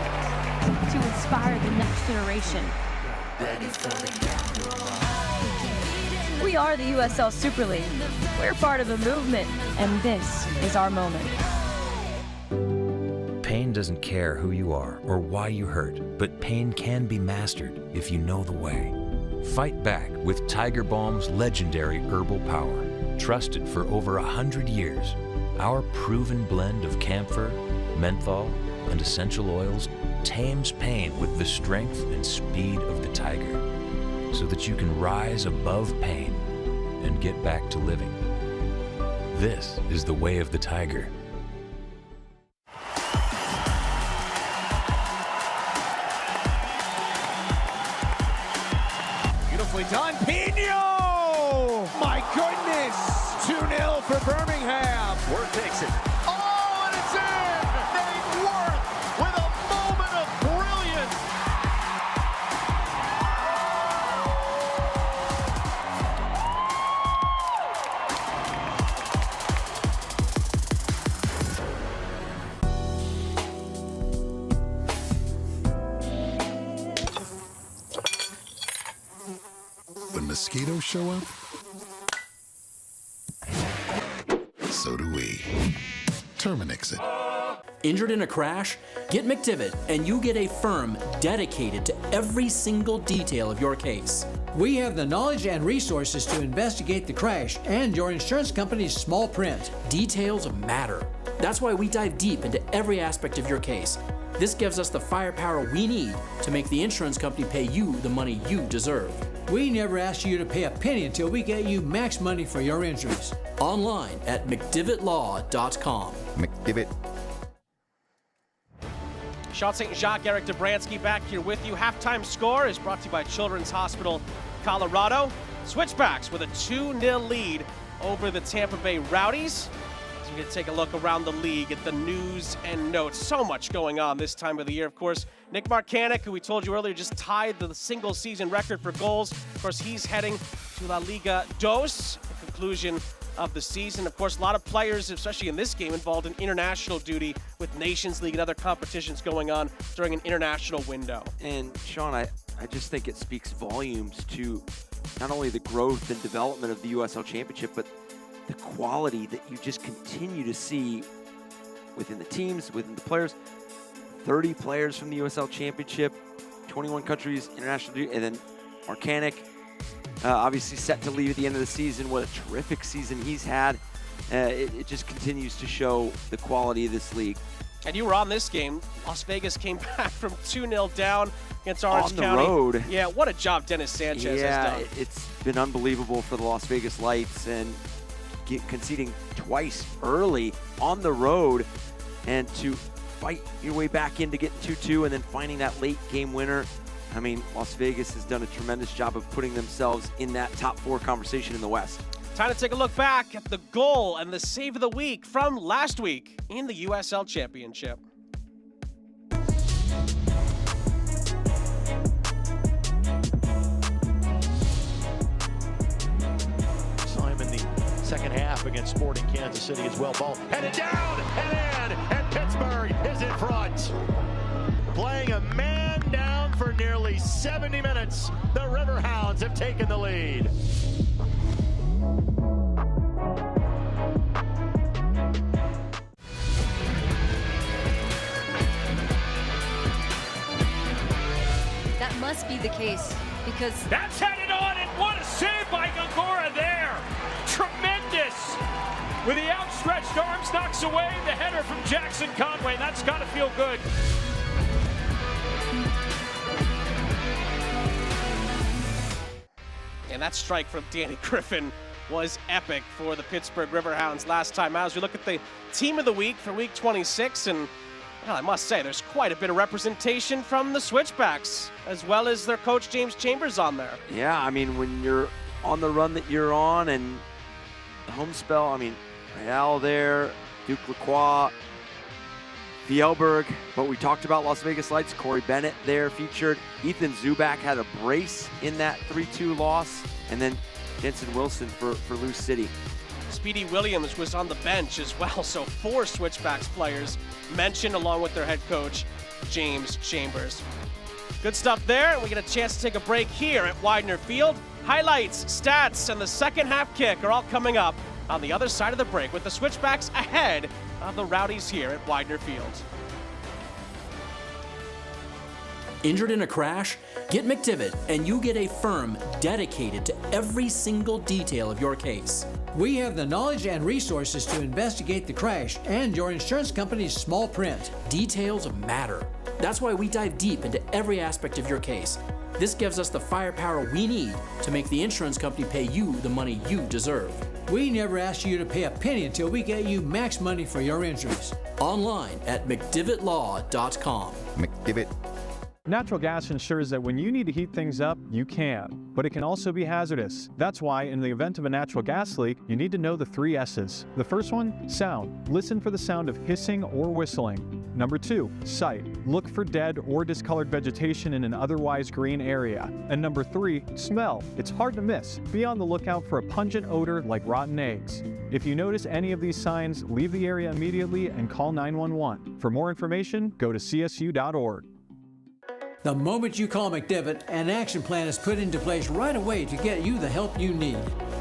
to inspire the next generation. Ready for the We are the USL Super League. We're part of a movement, and this is our moment. Pain doesn't care who you are or why you hurt, but pain can be mastered if you know the way. Fight back with Tiger Balm's legendary herbal power. Trusted for over 100 years, our proven blend of camphor, menthol, and essential oils tames pain with the strength and speed of the tiger, so that you can rise above pain and get back to living. This is the way of the tiger. Beautifully done, Pino! My goodness! 2-0 for Birmingham. Worth takes it. Oh, and it's in! Nate Worth with a moment of brilliance. When mosquitoes show up, so do we. Terminix it. Injured in a crash? Get McDivitt, and you get a firm dedicated to every single detail of your case. We have the knowledge and resources to investigate the crash and your insurance company's small print. Details matter. That's why we dive deep into every aspect of your case. This gives us the firepower we need to make the insurance company pay you the money you deserve. We never ask you to pay a penny until we get you max money for your injuries. Online at McDivittLaw.com. McDivitt. Sean St. Jacques, Eric Dobransky back here with you. Halftime score is brought to you by Children's Hospital Colorado. Switchbacks with a 2-0 lead over the Tampa Bay Rowdies. We're going to take a look around the league at the news and notes. So much going on this time of the year. Of course, Nick Marcanic, who we told you earlier, just tied the single season record for goals. Of course, he's heading to La Liga Dos, the conclusion of the season. Of course, a lot of players, especially in this game, involved in international duty with Nations League and other competitions going on during an international window. And Sean, I just think it speaks volumes to not only the growth and development of the USL Championship, but the quality that you just continue to see within the teams, within the players. 30 players from the USL Championship, 21 countries, international duty, and then Marcanic, obviously set to leave at the end of the season. What a terrific season he's had. It just continues to show the quality of this league. And you were on this game. Las Vegas came back from 2-0 down against Orange County. On the road. Yeah, what a job Dennis Sanchez has done. It's been unbelievable for the Las Vegas Lights, and conceding twice early on the road, and to fight your way back into getting 2-2 and then finding that late game winner. I mean, Las Vegas has done a tremendous job of putting themselves in that top 4 conversation in the West. Time to take a look back at the goal and the save of the week from last week in the USL Championship. Second half against Sporting Kansas City as well. Ball headed down and in, and Pittsburgh is in front. Playing a man down for nearly 70 minutes, the Riverhounds have taken the lead. That must be the case, because that's headed on, and what a save by Gongora there. Tremendous. With the outstretched arms, knocks away the header from Jackson Conway. That's got to feel good. And that strike from Danny Griffin was epic for the Pittsburgh Riverhounds last time out. As we look at the team of the week for week 26, and well, I must say there's quite a bit of representation from the Switchbacks, as well as their coach James Chambers on there. Yeah, I mean, when you're on the run that you're on and the home spell, I mean, Real there, Duke Lacroix, Fjellberg, but we talked about Las Vegas Lights, Corey Bennett there featured. Ethan Zubak had a brace in that 3-2 loss, and then Jensen Wilson for Lou City. Speedy Williams was on the bench as well, so 4 Switchbacks players mentioned along with their head coach, James Chambers. Good stuff there, and we get a chance to take a break here at Widener Field. Highlights, stats, and the second half kick are all coming up on the other side of the break with the Switchbacks ahead of the Rowdies here at Widener Field. Injured in a crash? Get McDivitt and you get a firm dedicated to every single detail of your case. We have the knowledge and resources to investigate the crash and your insurance company's small print. Details matter. That's why we dive deep into every aspect of your case. This gives us the firepower we need to make the insurance company pay you the money you deserve. We never ask you to pay a penny until we get you max money for your injuries. Online at McDivittLaw.com. McDivitt. Natural gas ensures that when you need to heat things up, you can, but it can also be hazardous. That's why, in the event of a natural gas leak, you need to know the 3 S's. The first one, sound. Listen for the sound of hissing or whistling. Number 2, sight. Look for dead or discolored vegetation in an otherwise green area. And number 3, smell. It's hard to miss. Be on the lookout for a pungent odor like rotten eggs. If you notice any of these signs, leave the area immediately and call 911. For more information, go to csu.org. The moment you call McDivitt, an action plan is put into place right away to get you the help you need.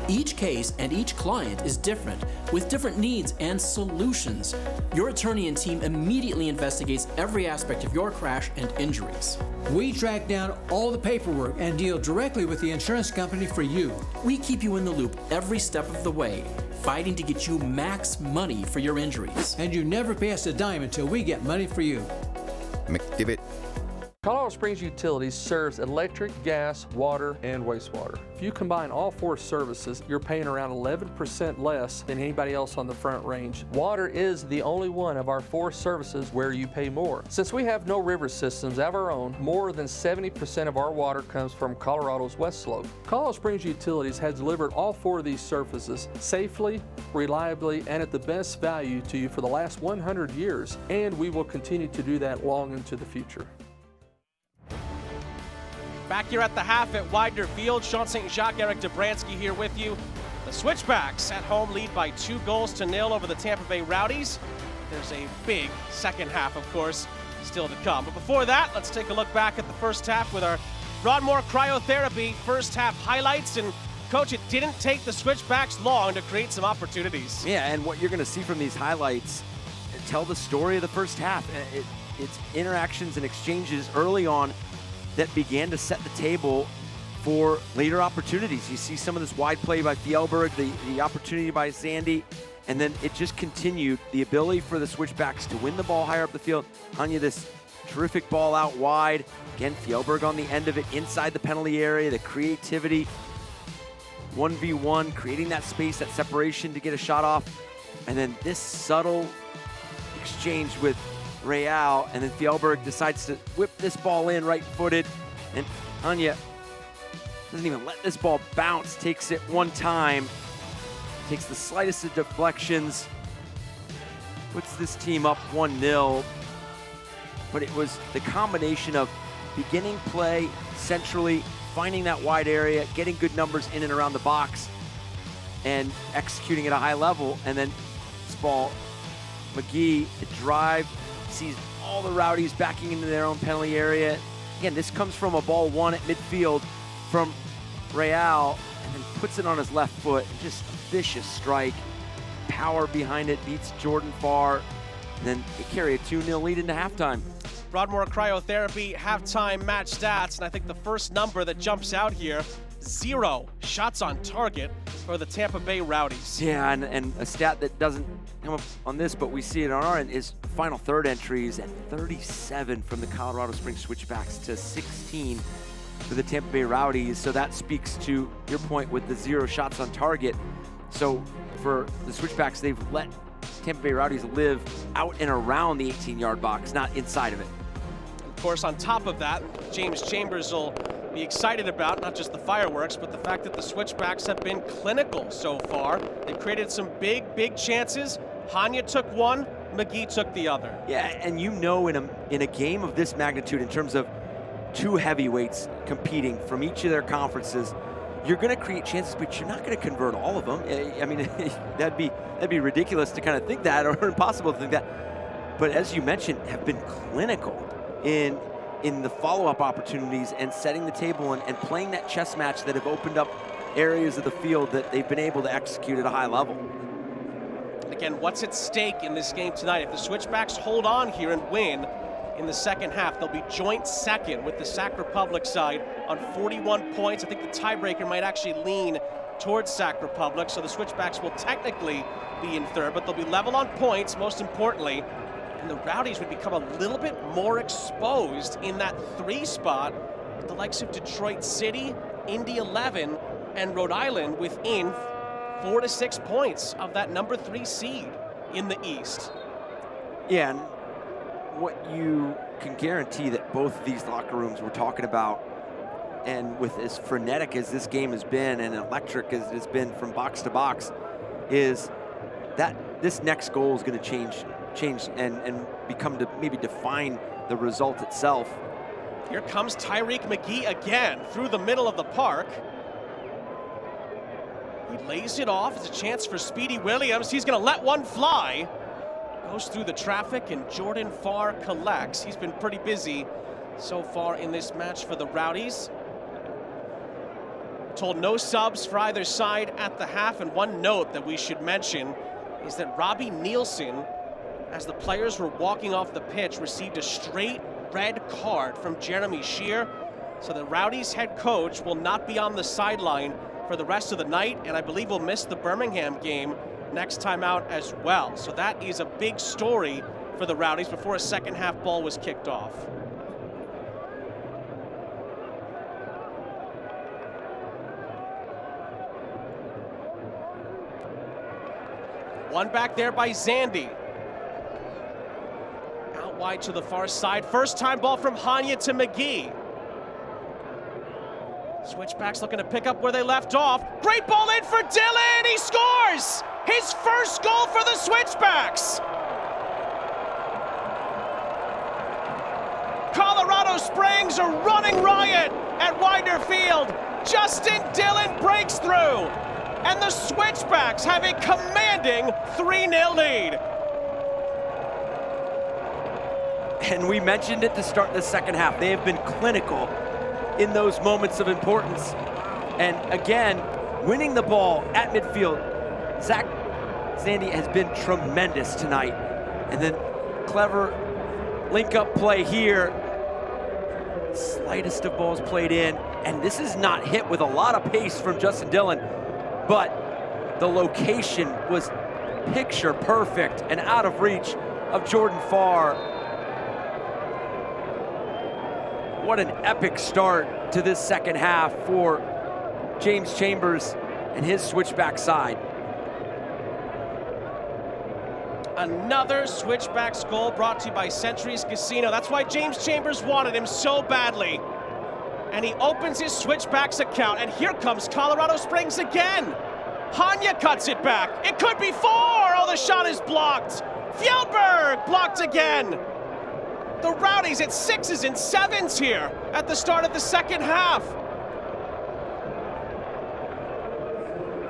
Each case and each client is different, with different needs and solutions. Your attorney and team immediately investigates every aspect of your crash and injuries. We track down all the paperwork and deal directly with the insurance company for you. We keep you in the loop every step of the way, fighting to get you max money for your injuries. And you never pay us a dime until we get money for you. McDivitt. Colorado Springs Utilities serves electric, gas, water, and wastewater. If you combine all 4 services, you're paying around 11% less than anybody else on the Front Range. Water is the only one of our 4 services where you pay more. Since we have no river systems of our own, more than 70% of our water comes from Colorado's West Slope. Colorado Springs Utilities has delivered all 4 of these services safely, reliably, and at the best value to you for the last 100 years, and we will continue to do that long into the future. Back here at the half at Widener Field, Sean St. Jacques, Eric Dobransky here with you. The Switchbacks at home lead by 2-0 over the Tampa Bay Rowdies. There's a big second half, of course, still to come. But before that, let's take a look back at the first half with our Broadmoor Cryotherapy first half highlights. And Coach, it didn't take the Switchbacks long to create some opportunities. Yeah, and what you're going to see from these highlights tell the story of the first half. It's interactions and exchanges early on that began to set the table for later opportunities. You see some of this wide play by Fjellberg, the opportunity by Zandy, and then it just continued. The ability for the Switchbacks to win the ball higher up the field. Hanya, this terrific ball out wide. Again, Fjellberg on the end of it, inside the penalty area, the creativity. 1v1, creating that space, that separation to get a shot off. And then this subtle exchange with Real, and then Fjellberg decides to whip this ball in right-footed, and Anya doesn't even let this ball bounce, takes it one time, takes the slightest of deflections, puts this team up 1-0, but it was the combination of beginning play centrally, finding that wide area, getting good numbers in and around the box, and executing at a high level, and then this ball, McGee, the drive, sees all the Rowdies backing into their own penalty area. Again, this comes from a ball won at midfield from Real, and then puts it on his left foot. Just a vicious strike. Power behind it, beats Jordan Farr. And then they carry a 2-0 lead into halftime. Broadmoor Cryotherapy halftime match stats, and I think the first number that jumps out here, 0 shots on target for the Tampa Bay Rowdies. Yeah, and a stat that doesn't come up on this, but we see it on our end, is final third entries at 37 from the Colorado Springs Switchbacks to 16 for the Tampa Bay Rowdies. So that speaks to your point with the 0 shots on target. So for the Switchbacks, they've let Tampa Bay Rowdies live out and around the 18-yard box, not inside of it. Of course, on top of that, James Chambers will be excited about not just the fireworks, but the fact that the Switchbacks have been clinical so far. They created some big chances. Hanya took one, McGee took the other. Yeah, and you know in a game of this magnitude, in terms of 2 heavyweights competing from each of their conferences, you're going to create chances, but you're not going to convert all of them. I mean, that'd be ridiculous to kind of think that, or impossible to think that. But as you mentioned, have been clinical in in the follow-up opportunities and setting the table and playing that chess match that have opened up areas of the field that they've been able to execute at a high level. Again, what's at stake in this game tonight? If the Switchbacks hold on here and win in the second half, they'll be joint second with the Sac Republic side on 41 points. I think the tiebreaker might actually lean towards Sac Republic, so the Switchbacks will technically be in third, but they'll be level on points, most importantly. And the Rowdies would become a little bit more exposed in that 3 spot with the likes of Detroit City, Indy 11, and Rhode Island within 4 to 6 points of that number 3 seed in the East. Yeah, and what you can guarantee that both of these locker rooms we're talking about, and with as frenetic as this game has been and electric as it's been from box to box, is that this next goal is going to change and become to maybe define the result itself. Here comes Tyreek McGee again through the middle of the park. He lays it off. It's a chance for Speedy Williams. He's going to let one fly. Goes through the traffic, and Jordan Farr collects. He's been pretty busy so far in this match for the Rowdies. Told no subs for either side at the half, and one note that we should mention is that Robbie Nielsen, as the players were walking off the pitch, received a straight red card from Jeremy Shear. So the Rowdies head coach will not be on the sideline for the rest of the night, and I believe will miss the Birmingham game next time out as well. So that is a big story for the Rowdies before a second half ball was kicked off. One back there by Zandy. Out wide to the far side. First time ball from Hanya to McGee. Switchbacks looking to pick up where they left off. Great ball in for Dylan. He scores his first goal for the Switchbacks. Colorado Springs are running riot at Widener Field. Justin Dillon breaks through, and the Switchbacks have a commanding 3-0 lead. And we mentioned it to start the second half. They have been clinical in those moments of importance. And again, winning the ball at midfield, Zach Zandy has been tremendous tonight. And then clever link-up play here. Slightest of balls played in, and this is not hit with a lot of pace from Justin Dillon, but the location was picture perfect and out of reach of Jordan Farr. What an epic start to this second half for James Chambers and his Switchback side. Another Switchbacks goal brought to you by Centuries Casino. That's why James Chambers wanted him so badly. And he opens his Switchbacks account, and here comes Colorado Springs again. Hanya cuts it back. It could be 4. Oh, the shot is blocked. Fjellberg blocked again. The Rowdies at 6s and 7s here at the start of the second half.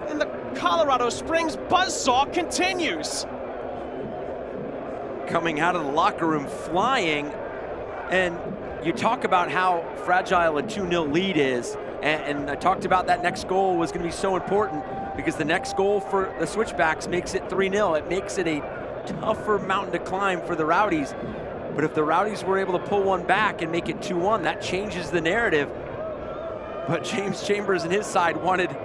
And the Colorado Springs buzzsaw continues. Coming out of the locker room flying, and you talk about how fragile a 2-0 lead is, and I talked about that next goal was going to be so important because the next goal for the Switchbacks makes it 3-0. It makes it a tougher mountain to climb for the Rowdies. But if the Rowdies were able to pull one back and make it 2-1, that changes the narrative. But James Chambers and his side wanted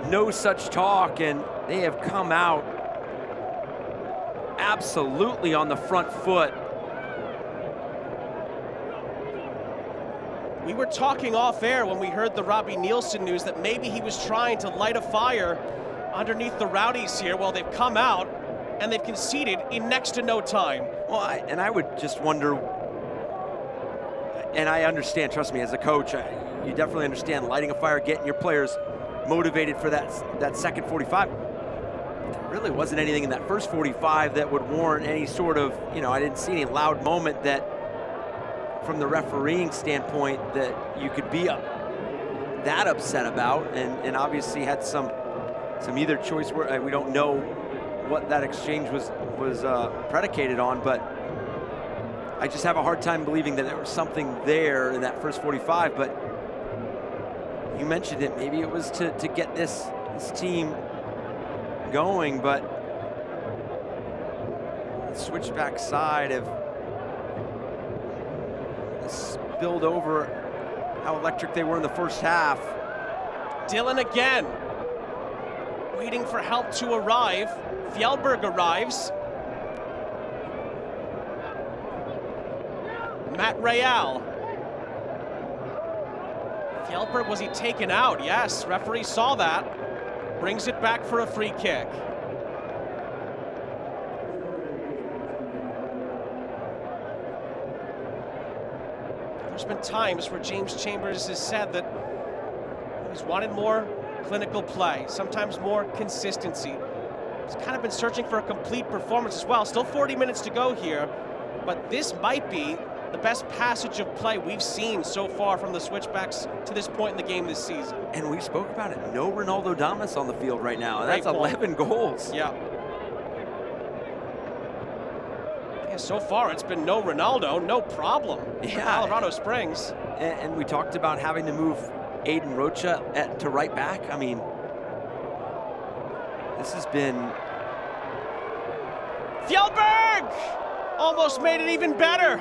no such talk, and they have come out absolutely on the front foot. We were talking off air when we heard the Robbie Nielsen news that maybe he was trying to light a fire underneath the Rowdies here. Well, they've come out and they've conceded in next to no time. Well, I would just wonder, and I understand, trust me, as a coach, you definitely understand lighting a fire, getting your players motivated for that second 45. There really wasn't anything in that first 45 that would warrant any sort of, I didn't see any loud moment that, from the refereeing standpoint, that you could be that upset about, and obviously had some either choice where we don't know what that exchange was predicated on, but I just have a hard time believing that there was something there in that first 45, but you mentioned it, maybe it was to get this team going, but the switchback side have spilled over how electric they were in the first half. Dylan again, waiting for help to arrive. Fjellberg arrives. Matt Real. Fjellberg, was he taken out? Yes, referee saw that. Brings it back for a free kick. There's been times where James Chambers has said that he's wanted more clinical play, sometimes more consistency. He's kind of been searching for a complete performance as well. Still 40 minutes to go here, but this might be the best passage of play we've seen so far from the Switchbacks to this point in the game this season. And we spoke about it, no Ronaldo Damas on the field right now. That's 11 goals. Yeah. Yeah, so far it's been no Ronaldo, no problem. Yeah. Colorado Springs. And we talked about having to move Aiden Rocha to right back. I mean, this has been... Fjellberg! Almost made it even better.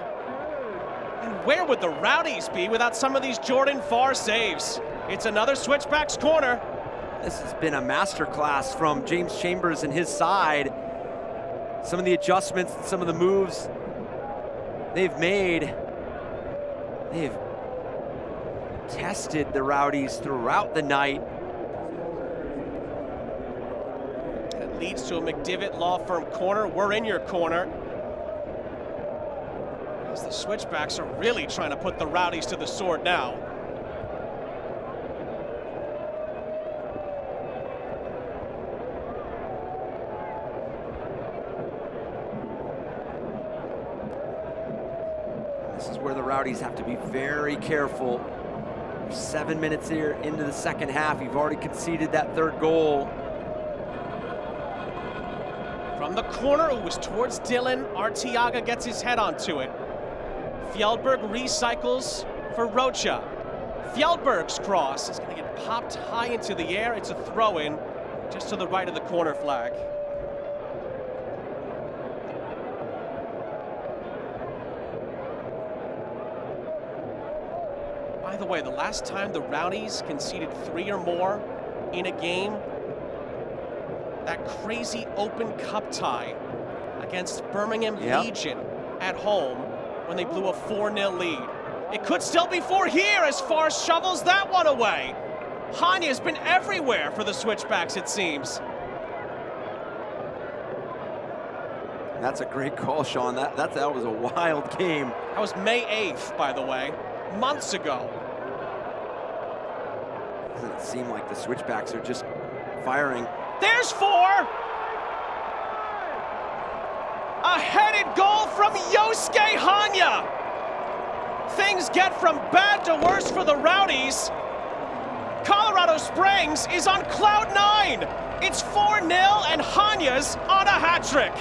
And where would the Rowdies be without some of these Jordan Farr saves? It's another Switchbacks corner. This has been a masterclass from James Chambers and his side. Some of the adjustments, some of the moves they've made. They've tested the Rowdies throughout the night. It leads to a McDivitt Law Firm corner. We're in your corner. As the Switchbacks are really trying to put the Rowdies to the sword now. This is where the Rowdies have to be very careful. 7 minutes here into the second half. You've already conceded that third goal. From the corner, it was towards Dylan. Arteaga gets his head onto it. Fjellberg recycles for Rocha. Fjellberg's cross is going to get popped high into the air. It's a throw-in just to the right of the corner flag. By the way, the last time the Rowdies conceded 3 or more in a game, that crazy Open Cup tie against Birmingham Legion at home when they blew a 4-0 lead. It could still be 4 here as Farr shovels that one away. Hanya's been everywhere for the Switchbacks, it seems. That's a great call, Sean. That was a wild game. That was May 8th, by the way, months ago. Doesn't seem like the Switchbacks are just firing. There's 4! A headed goal from Yosuke Hanya. Things get from bad to worse for the Rowdies. Colorado Springs is on cloud 9. It's 4-0 and Hanya's on a hat trick.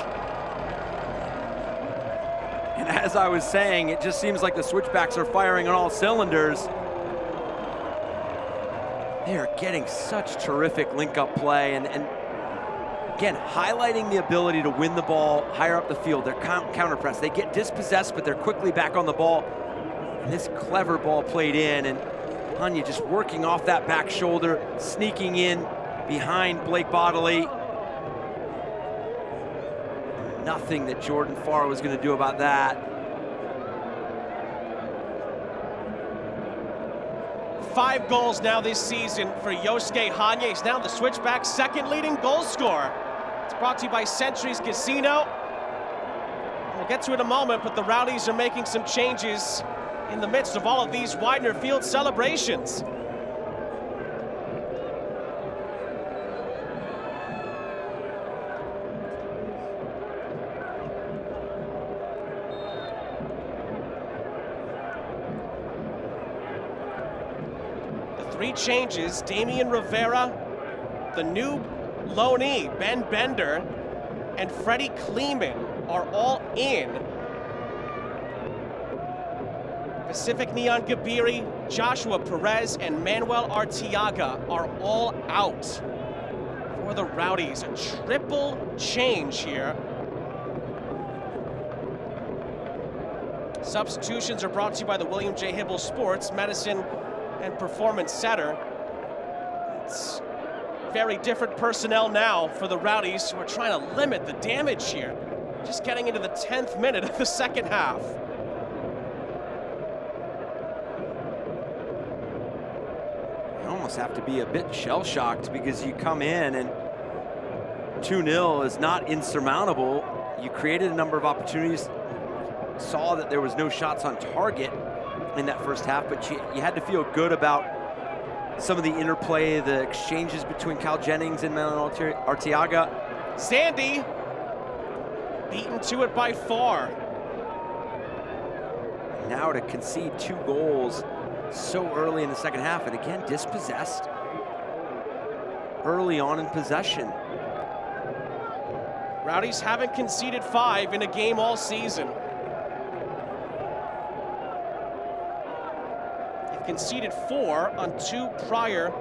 And as I was saying, it just seems like the Switchbacks are firing on all cylinders. They are getting such terrific link-up play and again, highlighting the ability to win the ball higher up the field. They're counter press. They get dispossessed, but they're quickly back on the ball. And this clever ball played in, and Hanya just working off that back shoulder, sneaking in behind Blake Bodley. Nothing that Jordan Farr was going to do about that. 5 goals now this season for Yosuke Hanya. He's now the Switchback's second leading goal scorer. It's brought to you by Centuries Casino. We'll get to it in a moment, but the Rowdies are making some changes in the midst of all of these Widener Field celebrations. The 3 changes, Damian Rivera, the new loanee, Ben Bender, and Freddie Kleeman are all in Pacific Neon Gabiri, Joshua Perez, and Manuel Arteaga are all out for the Rowdies. A triple change here. Substitutions are brought to you by the William J. Hibble Sports Medicine and Performance Center. It's very different personnel now for the Rowdies, who are trying to limit the damage here. Just getting into the 10th minute of the second half. You almost have to be a bit shell-shocked, because you come in and 2-0 is not insurmountable. You created a number of opportunities, saw that there was no shots on target in that first half, but you had to feel good about some of the interplay, the exchanges between Cal Jennings and Manuel Arteaga. Sandy beaten to it by far. Now to concede 2 goals so early in the second half, and again dispossessed early on in possession. Rowdies haven't conceded 5 in a game all season. Conceded 4 on 2 prior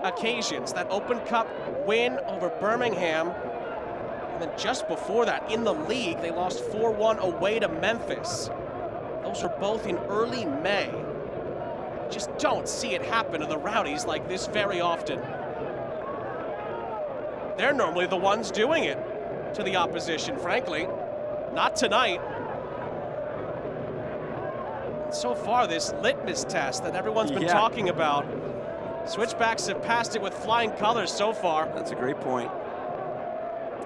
occasions. That Open Cup win over Birmingham, and then just before that in the league they lost 4-1 away to Memphis. Those were both in early May. Just don't see it happen to the Rowdies like this very often. They're normally the ones doing it to the opposition, frankly. Not tonight. So far, this litmus test that everyone's been talking about, Switchbacks have passed it with flying colors so far. That's a great point.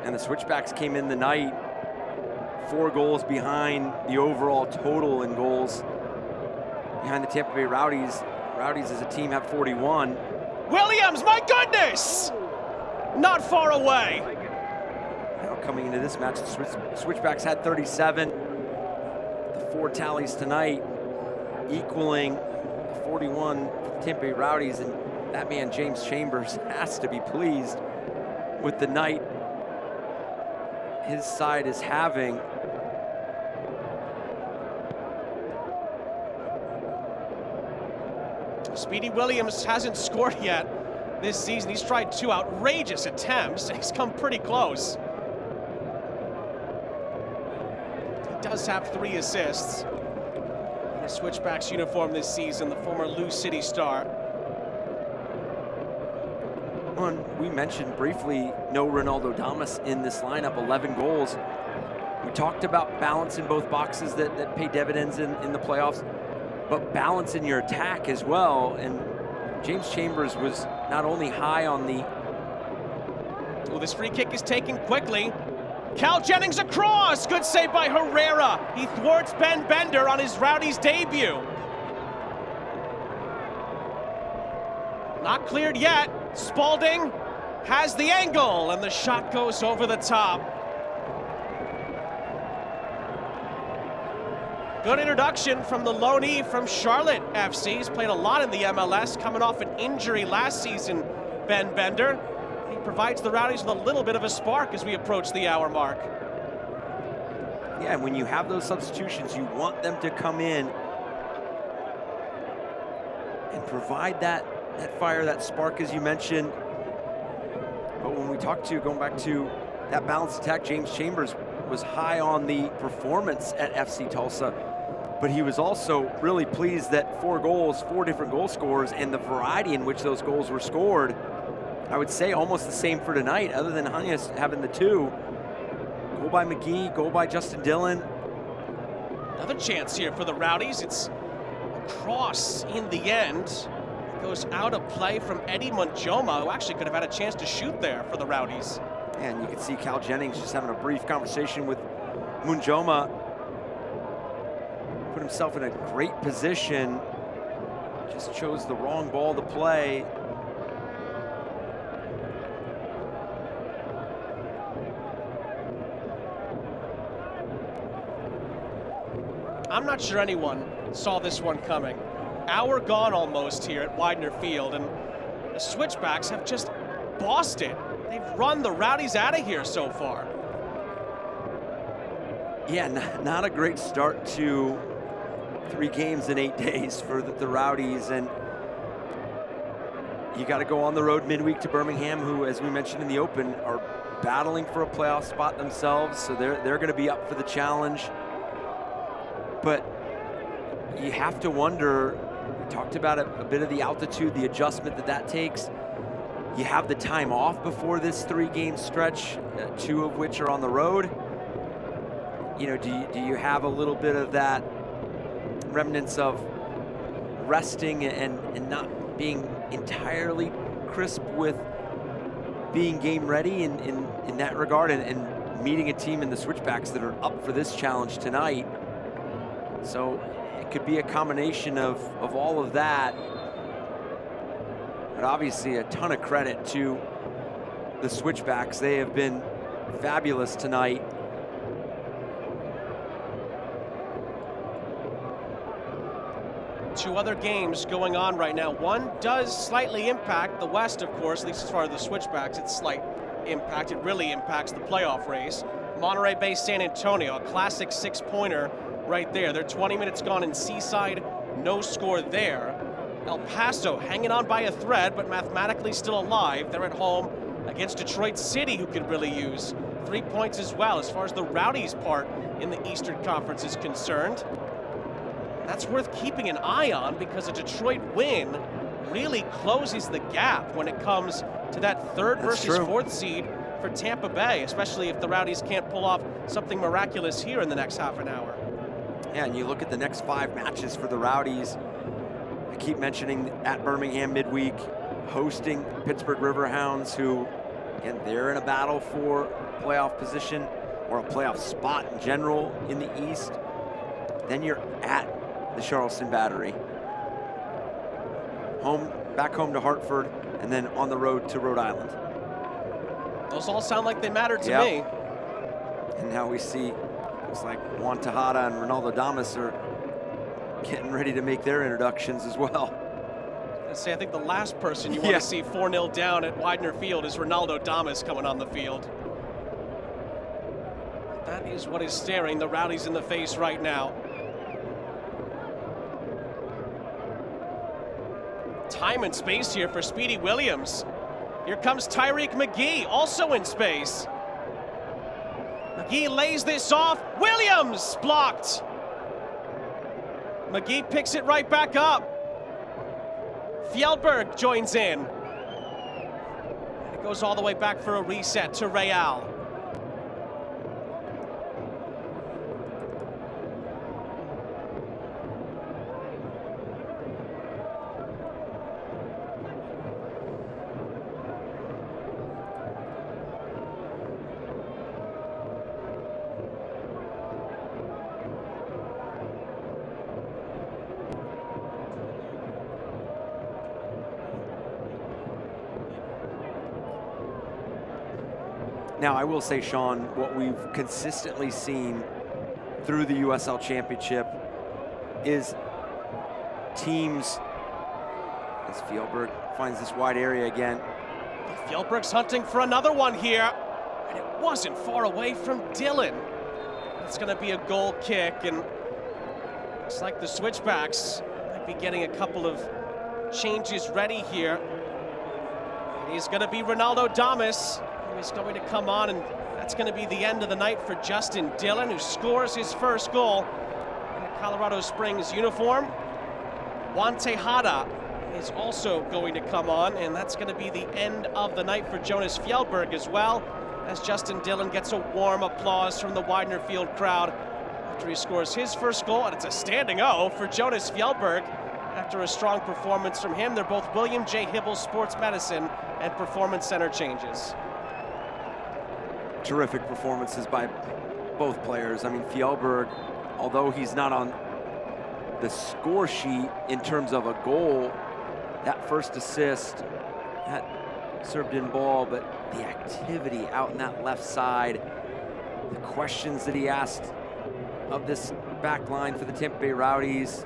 And the Switchbacks came in the night 4 goals behind the overall total in goals behind the Tampa Bay Rowdies. Rowdies as a team have 41. Williams, my goodness! Not far away. Now coming into this match, the Switchbacks had 37. The 4 tallies tonight, equaling 41 Tampa Bay Rowdies, and that man James Chambers has to be pleased with the night his side is having. Speedy Williams hasn't scored yet this season. He's tried 2 outrageous attempts, and he's come pretty close. He does have 3 assists. Switchbacks uniform this season, the former Lou City star. We mentioned briefly no Ronaldo Damas in this lineup, 11 goals. We talked about balance in both boxes that pay dividends in the playoffs, but balance in your attack as well. And James Chambers was not only high on the... Well, this free kick is taken quickly. Cal Jennings across, good save by Herrera. He thwarts Ben Bender on his Rowdies debut. Not cleared yet. Spalding has the angle, and the shot goes over the top. Good introduction from the loanee from Charlotte FC. He's played a lot in the MLS, coming off an injury last season, Ben Bender. He provides the Rowdies with a little bit of a spark as we approach the hour mark. Yeah, and when you have those substitutions, you want them to come in and provide that fire, that spark, as you mentioned. But when we talk to, going back to that balanced attack, James Chambers was high on the performance at FC Tulsa, but he was also really pleased that 4 goals, 4 different goal scorers, and the variety in which those goals were scored, I would say almost the same for tonight, other than Hanyas having the 2. Goal by McGee, goal by Justin Dillon. Another chance here for the Rowdies. It's a cross in the end. Goes out of play from Eddie Munjoma, who actually could have had a chance to shoot there for the Rowdies. And you can see Cal Jennings just having a brief conversation with Munjoma. Put himself in a great position. Just chose the wrong ball to play. I'm not sure anyone saw this one coming. Hour gone almost here at Widener Field, and the Switchbacks have just bossed it. They've run the Rowdies out of here so far. Yeah, not a great start to 3 games in 8 days for the Rowdies, and you got to go on the road midweek to Birmingham, who, as we mentioned in the open, are battling for a playoff spot themselves, so they're going to be up for the challenge. But you have to wonder, we talked about a bit of the altitude, the adjustment that takes. You have the time off before this 3-game stretch, 2 of which are on the road. You know, do you have a little bit of that remnants of resting and not being entirely crisp with being game ready in that regard, and meeting a team in the Switchbacks that are up for this challenge tonight? So it could be a combination of all of that. But obviously a ton of credit to the Switchbacks. They have been fabulous tonight. Two other games going on right now. One does slightly impact the West, of course, at least as far as the Switchbacks. It's slight impact. It really impacts the playoff race. Monterey Bay San Antonio, a classic 6-pointer right there. They're 20 minutes gone in Seaside, no score there. El Paso hanging on by a thread, but mathematically still alive. They're at home against Detroit City, who could really use 3 points as well, as far as the Rowdies part in the Eastern Conference is concerned. That's worth keeping an eye on, because a Detroit win really closes the gap when it comes to that third versus fourth seed for Tampa Bay, especially if the Rowdies can't pull off something miraculous here in the next half an hour. Yeah, and you look at the next 5 matches for the Rowdies. I keep mentioning at Birmingham midweek, hosting Pittsburgh Riverhounds, who, again, they're in a battle for playoff position or a playoff spot in general in the East. Then you're at the Charleston Battery. Back home to Hartford, and then on the road to Rhode Island. Those all sound like they matter to me. And now we see, looks like Juan Tejada and Ronaldo Damas are getting ready to make their introductions as well. I think the last person you want to see 4-0 down at Widener Field is Ronaldo Damas coming on the field. That is what is staring the Rowdies in the face right now. Time and space here for Speedy Williams. Here comes Tyreek McGee, also in space. McGee lays this off. Williams blocked. McGee picks it right back up. Fjellberg joins in. And it goes all the way back for a reset to Real. Now, I will say, Sean, what we've consistently seen through the USL Championship is teams, as Fjellberg finds this wide area again. Fjellberg's hunting for another one here, and it wasn't far away from Dillon. It's going to be a goal kick, and looks like the Switchbacks might be getting a couple of changes ready here. It is going to be Ronaldo Damas who is going to come on, and that's going to be the end of the night for Justin Dillon, who scores his first goal in a Colorado Springs uniform. Juan Tejada is also going to come on, and that's going to be the end of the night for Jonas Fjellberg as well, as Justin Dillon gets a warm applause from the Widener Field crowd after he scores his first goal, and it's a standing O for Jonas Fjellberg after a strong performance from him. They're both William J. Hibble Sports Medicine and Performance Center changes. Terrific performances by both players. I mean, Fjellberg, although he's not on the score sheet in terms of a goal, that first assist, that served in ball, but the activity out in that left side, the questions that he asked of this back line for the Tampa Bay Rowdies.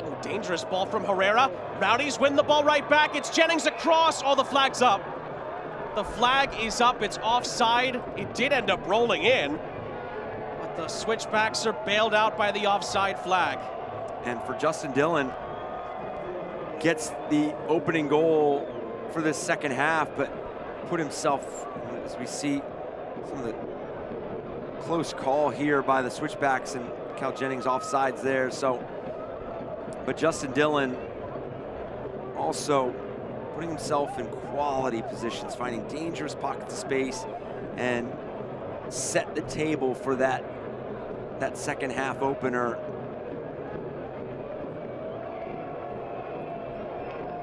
Oh, dangerous ball from Herrera. Rowdies win the ball right back. It's Jennings across. Oh, the flag's up. The flag is up. It's offside. It did end up rolling in, but But the Switchbacks are bailed out by the offside flag. And for Justin Dillon, gets the opening goal for this second half, but put himself, as we see some of the close call here by the Switchbacks, and Cal Jennings offsides there. So, but Justin Dillon also putting himself in quality positions, finding dangerous pockets of space, and set the table for that second half opener.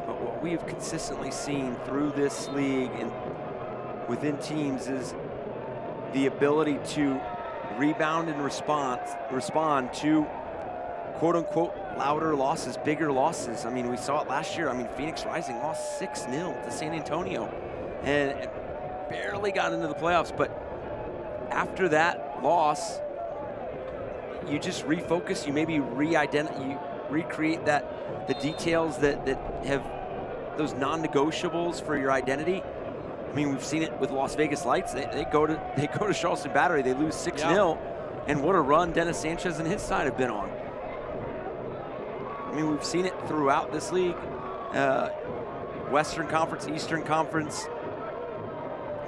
But what we've consistently seen through this league and within teams is the ability to rebound and respond to quote-unquote louder losses, bigger losses. I mean, we saw it last year. I mean, Phoenix Rising lost 6-0 to San Antonio and barely got into the playoffs. But after that loss, you just refocus, you maybe you recreate the details that have those non-negotiables for your identity. I mean, we've seen it with Las Vegas Lights. They go to Charleston Battery, they lose 6-0, and what a run Dennis Sanchez and his side have been on. I mean, we've seen it throughout this league. Western Conference, Eastern Conference.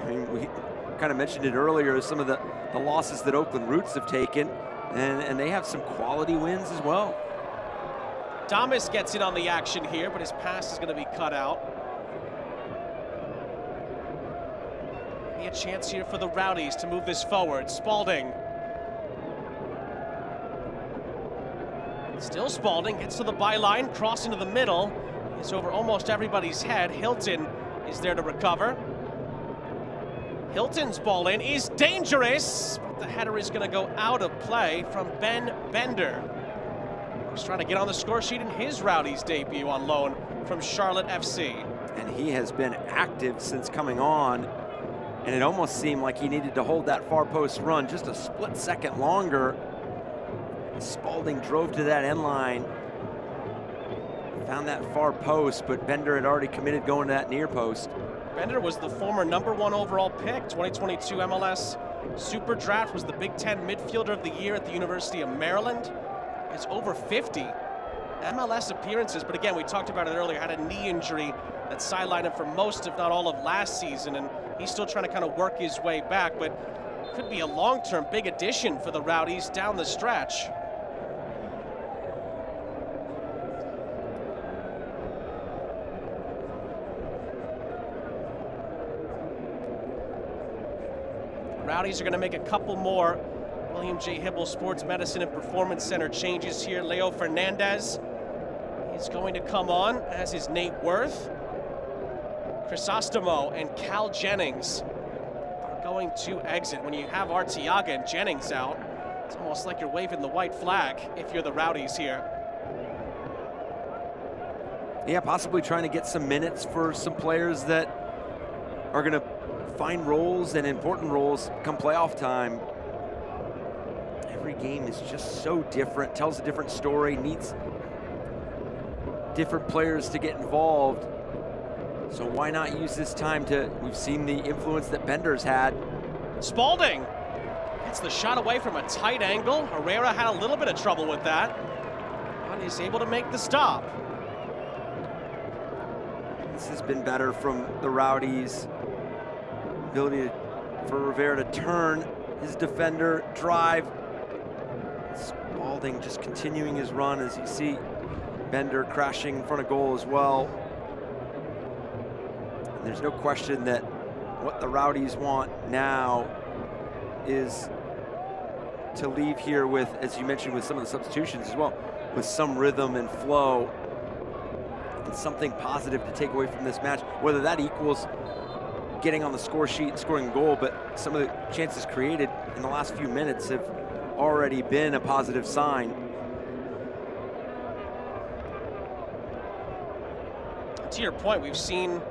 I mean, we kind of mentioned it earlier, some of the losses that Oakland Roots have taken, and they have some quality wins as well. Damas gets in on the action here, but his pass is going to be cut out. A chance here for the Rowdies to move this forward. Spalding. Still Spalding, gets to the byline, cross into the middle. It's over almost everybody's head. Hilton is there to recover. Hilton's ball in is dangerous, but the header is going to go out of play from Ben Bender. He's trying to get on the score sheet in his Rowdies debut on loan from Charlotte FC. And he has been active since coming on, and it almost seemed like he needed to hold that far post run just a split second longer. Spalding drove to that end line, found that far post, but Bender had already committed going to that near post. Bender was the former #1 overall pick, 2022 MLS Super Draft, was the Big Ten Midfielder of the Year at the University of Maryland. Has over 50 MLS appearances, but again, we talked about it earlier, had a knee injury that sidelined him for most, if not all, of last season, and he's still trying to kind of work his way back, but could be a long-term big addition for the Rowdies down the stretch. Rowdies are going to make a couple more William J. Hibble Sports Medicine and Performance Center changes here. Leo Fernandez is going to come on, as is Nate Worth. Crisostomo and Cal Jennings are going to exit. When you have Arteaga and Jennings out, it's almost like you're waving the white flag if you're the Rowdies here. Yeah, possibly trying to get some minutes for some players that are going to find roles and important roles come playoff time. Every game is just so different, tells a different story, needs different players to get involved. So why not use this time we've seen the influence that Bender's had. Spalding gets the shot away from a tight angle. Herrera had a little bit of trouble with that, but is able to make the stop. This has been better from the Rowdies. Ability for Rivera to turn his defender, drive. Spalding just continuing his run, as you see Bender crashing in front of goal as well. And there's no question that what the Rowdies want now is to leave here with, as you mentioned, with some of the substitutions as well, with some rhythm and flow and something positive to take away from this match, whether that equals getting on the score sheet and scoring a goal, but some of the chances created in the last few minutes have already been a positive sign. To your point, we've seen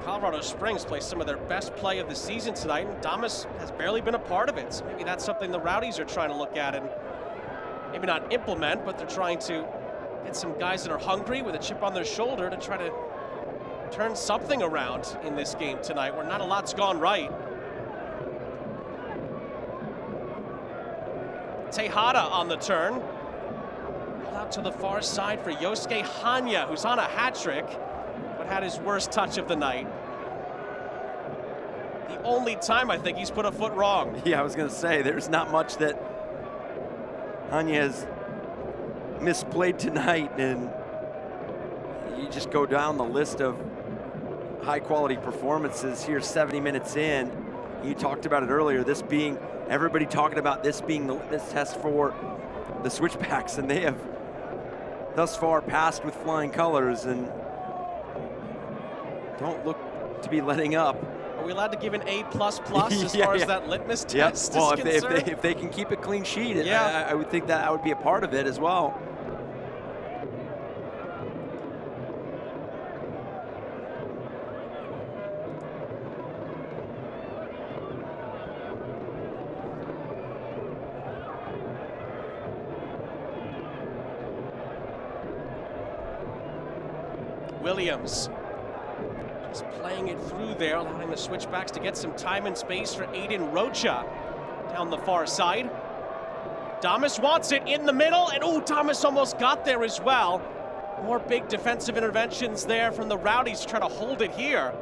Colorado Springs play some of their best play of the season tonight, and Damas has barely been a part of it. So maybe that's something the Rowdies are trying to look at and maybe not implement, but they're trying to get some guys that are hungry with a chip on their shoulder to try to turn something around in this game tonight, where not a lot's gone right. Tejada on the turn. Out to the far side for Yosuke Hanya, who's on a hat trick, but had his worst touch of the night. The only time I think he's put a foot wrong. Yeah, I was going to say, there's not much that Hanya has misplayed tonight, and you just go down the list of high-quality performances here 70 minutes in. You talked about it earlier, this being, everybody talking about this being the litmus test for the Switchbacks, and they have thus far passed with flying colors and don't look to be letting up. Are we allowed to give an A++ as far as that litmus test well, is concerned? if they can keep a clean sheet, yeah. I would think that would be a part of it as well. Williams just playing it through there, allowing the Switchbacks to get some time and space for Aiden Rocha down the far side. Damas wants it in the middle, and Damas almost got there as well. More big defensive interventions there from the Rowdies to try to hold it here.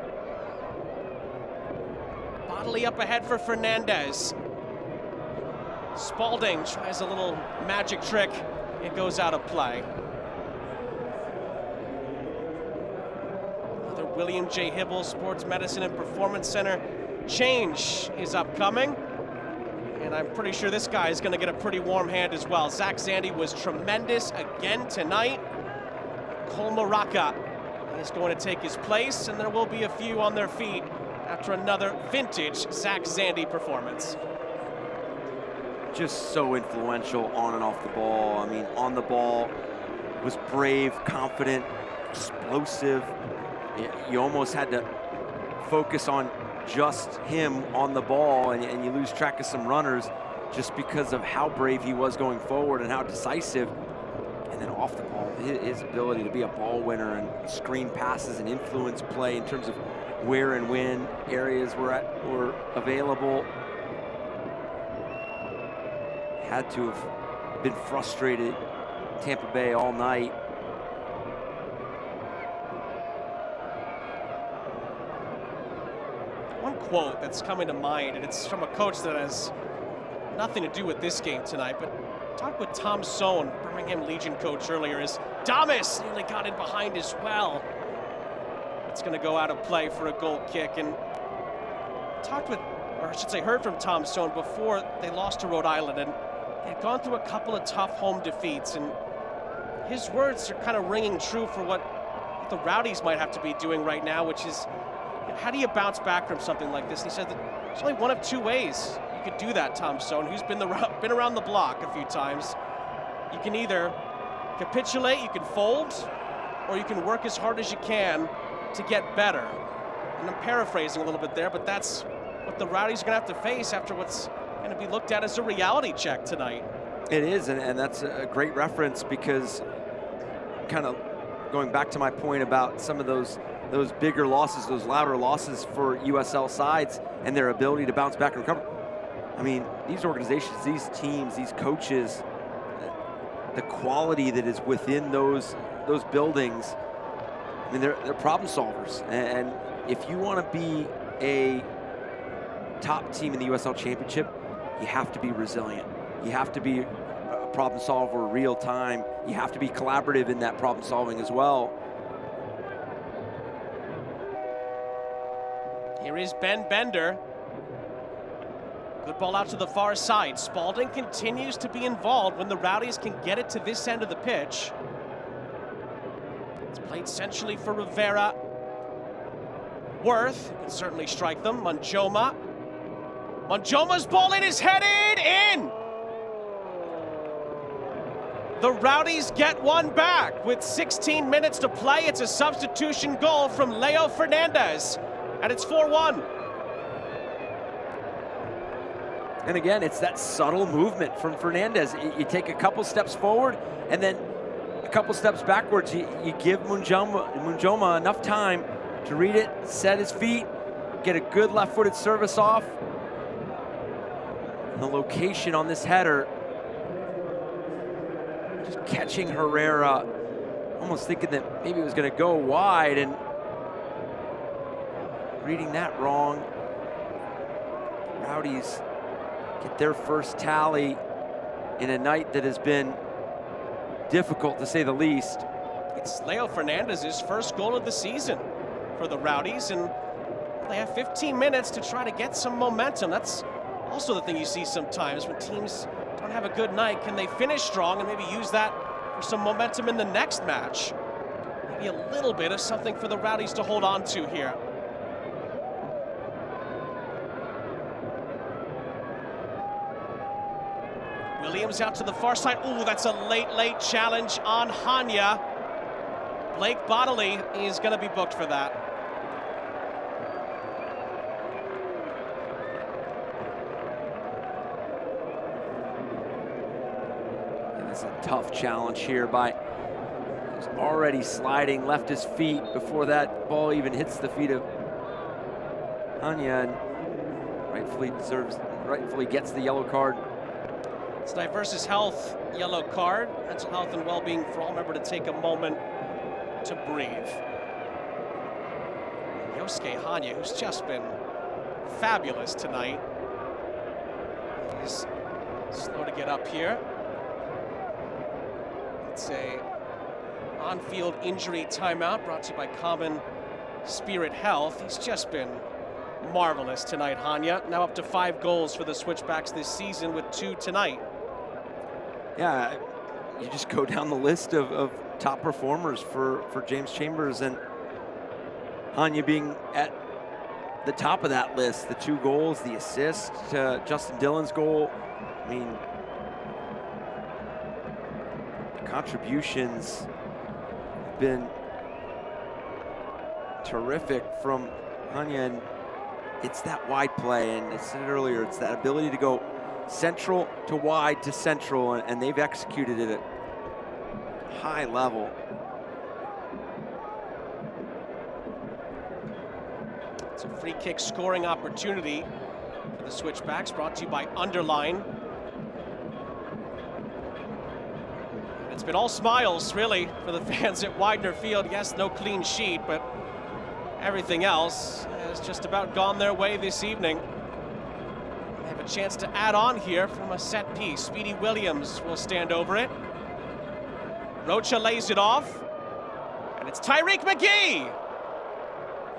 Bodily up ahead for Fernandez. Spalding tries a little magic trick. It goes out of play. William J. Hibble Sports Medicine and Performance Center change is upcoming. And I'm pretty sure this guy is going to get a pretty warm hand as well. Zach Zandy was tremendous again tonight. Cole Maraka is going to take his place, and there will be a few on their feet after another vintage Zach Zandy performance. Just so influential on and off the ball. I mean, on the ball was brave, confident, explosive. You almost had to focus on just him on the ball, and you lose track of some runners just because of how brave he was going forward and how decisive. And then off the ball, his ability to be a ball winner and screen passes and influence play in terms of where and when areas were available. Had to have been frustrated Tampa Bay all night. One quote that's coming to mind, and it's from a coach that has nothing to do with this game tonight, but talked with Tom Sohn, Birmingham Legion coach earlier, is Damas nearly got in behind as well. It's going to go out of play for a goal kick. And talked with, or I should say heard from Tom Sohn before they lost to Rhode Island, and they had gone through a couple of tough home defeats, and his words are kind of ringing true for what the Rowdies might have to be doing right now, which is, how do you bounce back from something like this? And he said that there's only one of two ways you could do that, Tom Sohn, who's been around the block a few times. You can either capitulate, you can fold, or you can work as hard as you can to get better. And I'm paraphrasing a little bit there, but that's what the Rowdies are going to have to face after what's going to be looked at as a reality check tonight. It is, and that's a great reference, because kind of going back to my point about some of those bigger losses, those louder losses for USL sides and their ability to bounce back and recover. I mean, these organizations, these teams, these coaches, the quality that is within those buildings, I mean, they're problem solvers. And if you want to be a top team in the USL Championship, you have to be resilient. You have to be a problem solver real time. You have to be collaborative in that problem solving as well. Here is Ben Bender. Good ball out to the far side. Spalding continues to be involved when the Rowdies can get it to this end of the pitch. It's played centrally for Rivera. Worth can certainly strike them. Manjoma. Manjoma's ball in is headed in! The Rowdies get one back with 16 minutes to play. It's a substitution goal from Leo Fernandez, and it's 4-1. And again, it's that subtle movement from Fernandez. You take a couple steps forward and then a couple steps backwards. You give Manjoma enough time to read it, set his feet, get a good left-footed service off. And the location on this header catching Herrera, almost thinking that maybe it was going to go wide, and reading that wrong. Rowdies get their first tally in a night that has been difficult, to say the least. It's Leo Fernandez's first goal of the season for the Rowdies, and they have 15 minutes to try to get some momentum. That's also the thing you see sometimes when teams don't have a good night. Can they finish strong and maybe use that for some momentum in the next match? Maybe a little bit of something for the Rowdies to hold on to here. Williams out to the far side. Ooh, that's a late challenge on Hanya. Blake Bodley is going to be booked for that. And it's a tough challenge here by, he's already sliding, left his feet before that ball even hits the feet of Hanya, and rightfully gets the yellow card. It's Diversus Health yellow card. Mental health and well-being for all. Remember to take a moment to breathe. Yosuke Hanya, who's just been fabulous tonight. He's slow to get up here. It's a on-field injury timeout brought to you by Common Spirit Health. He's just been marvelous tonight, Hanya. Now up to 5 goals for the Switchbacks this season with 2 tonight. Yeah, you just go down the list of top performers for James Chambers, and Hanya being at the top of that list. The 2 goals, the assist to Justin Dillon's goal. I mean, the contributions have been terrific from Hanya, and it's that wide play, and I said it earlier, it's that ability to go central to wide to central, and they've executed it at high level. It's a free kick scoring opportunity for the Switchbacks, brought to you by Underline. It's been all smiles, really, for the fans at Widener Field. Yes, no clean sheet, but everything else has just about gone their way this evening. They have a chance to add on here from a set piece. Speedy Williams will stand over it. Rocha lays it off, and it's Tyreek McGee,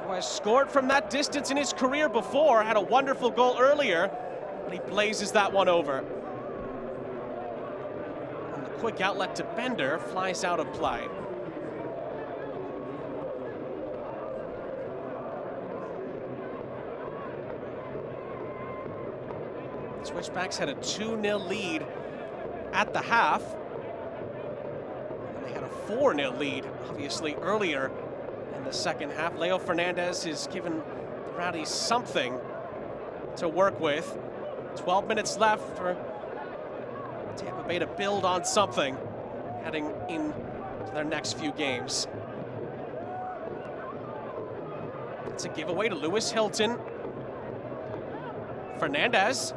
who has scored from that distance in his career before, had a wonderful goal earlier, but he blazes that one over. And the quick outlet to Bender flies out of play. Switchbacks had a 2-0 lead at the half. And they had a 4-0 lead, obviously, earlier in the second half. Leo Fernandez has given the Rowdies something to work with. 12 minutes left for Tampa Bay to build on something heading into their next few games. It's a giveaway to Lewis Hilton. Fernandez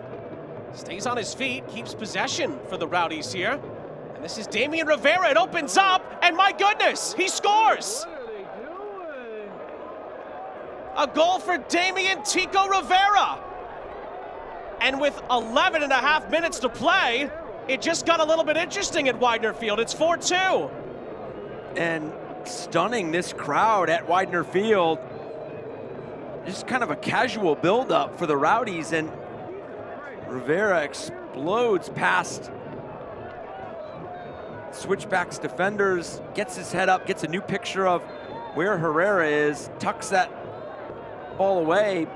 stays on his feet, keeps possession for the Rowdies here. And this is Damian Rivera. It opens up, and my goodness, he scores! A goal for Damian Tico Rivera. And with 11 and a half minutes to play, it just got a little bit interesting at Widener Field. It's 4-2. And stunning this crowd at Widener Field. Just kind of a casual build-up for the Rowdies, and Rivera explodes past Switchbacks defenders, gets his head up, gets a new picture of where Herrera is, tucks that ball away,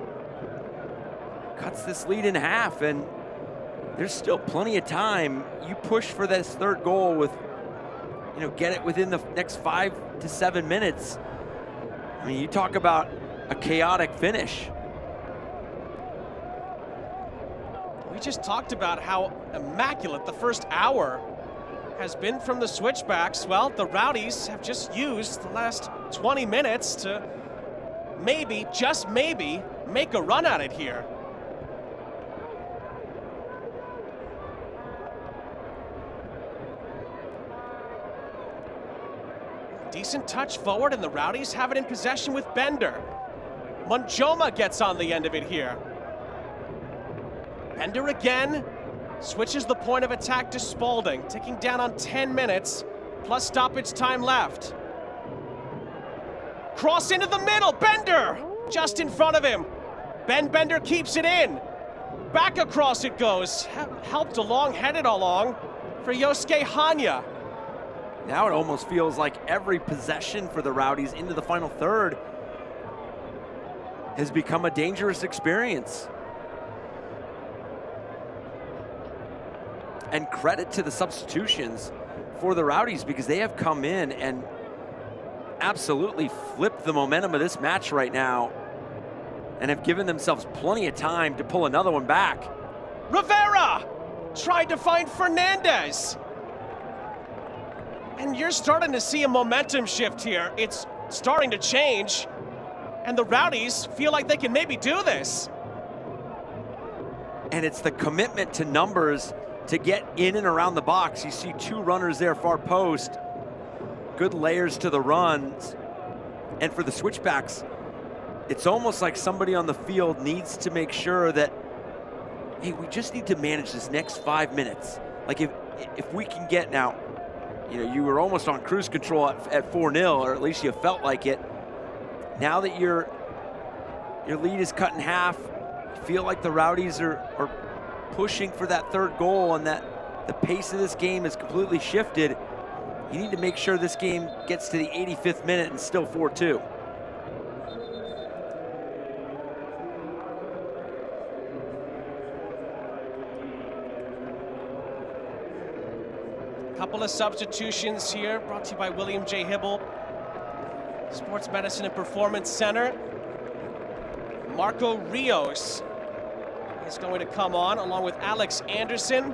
cuts this lead in half, and there's still plenty of time. You push for this 3rd goal with, get it within the next 5 to 7 minutes. I mean, you talk about a chaotic finish. We just talked about how immaculate the first hour has been from the Switchbacks. Well, the Rowdies have just used the last 20 minutes to maybe, just maybe, make a run at it here. Decent touch forward, and the Rowdies have it in possession with Bender. Monjoma gets on the end of it here. Bender again, switches the point of attack to Spalding, ticking down on 10 minutes, plus stoppage time left. Cross into the middle, Bender, just in front of him. Ben Bender keeps it in. Back across it goes, helped along, headed along for Yosuke Hanya. Now it almost feels like every possession for the Rowdies into the final third has become a dangerous experience. And credit to the substitutions for the Rowdies, because they have come in and absolutely flipped the momentum of this match right now and have given themselves plenty of time to pull another one back. Rivera tried to find Fernandez. And you're starting to see a momentum shift here. It's starting to change, and the Rowdies feel like they can maybe do this. And it's the commitment to numbers to get in and around the box. You see two runners there far post. Good layers to the runs. And for the switchbacks, it's almost like somebody on the field needs to make sure that, hey, we just need to manage this next 5 minutes. Like if we can get now, you know, you were almost on cruise control at 4-0, or at least you felt like it. Now that your lead is cut in half, you feel like the Rowdies are pushing for that third goal, and that the pace of this game has completely shifted. You need to make sure this game gets to the 85th minute and still 4-2. Couple of substitutions here, brought to you by William J. Hibble, Sports Medicine and Performance Center. Marco Rios is going to come on along with Alex Anderson.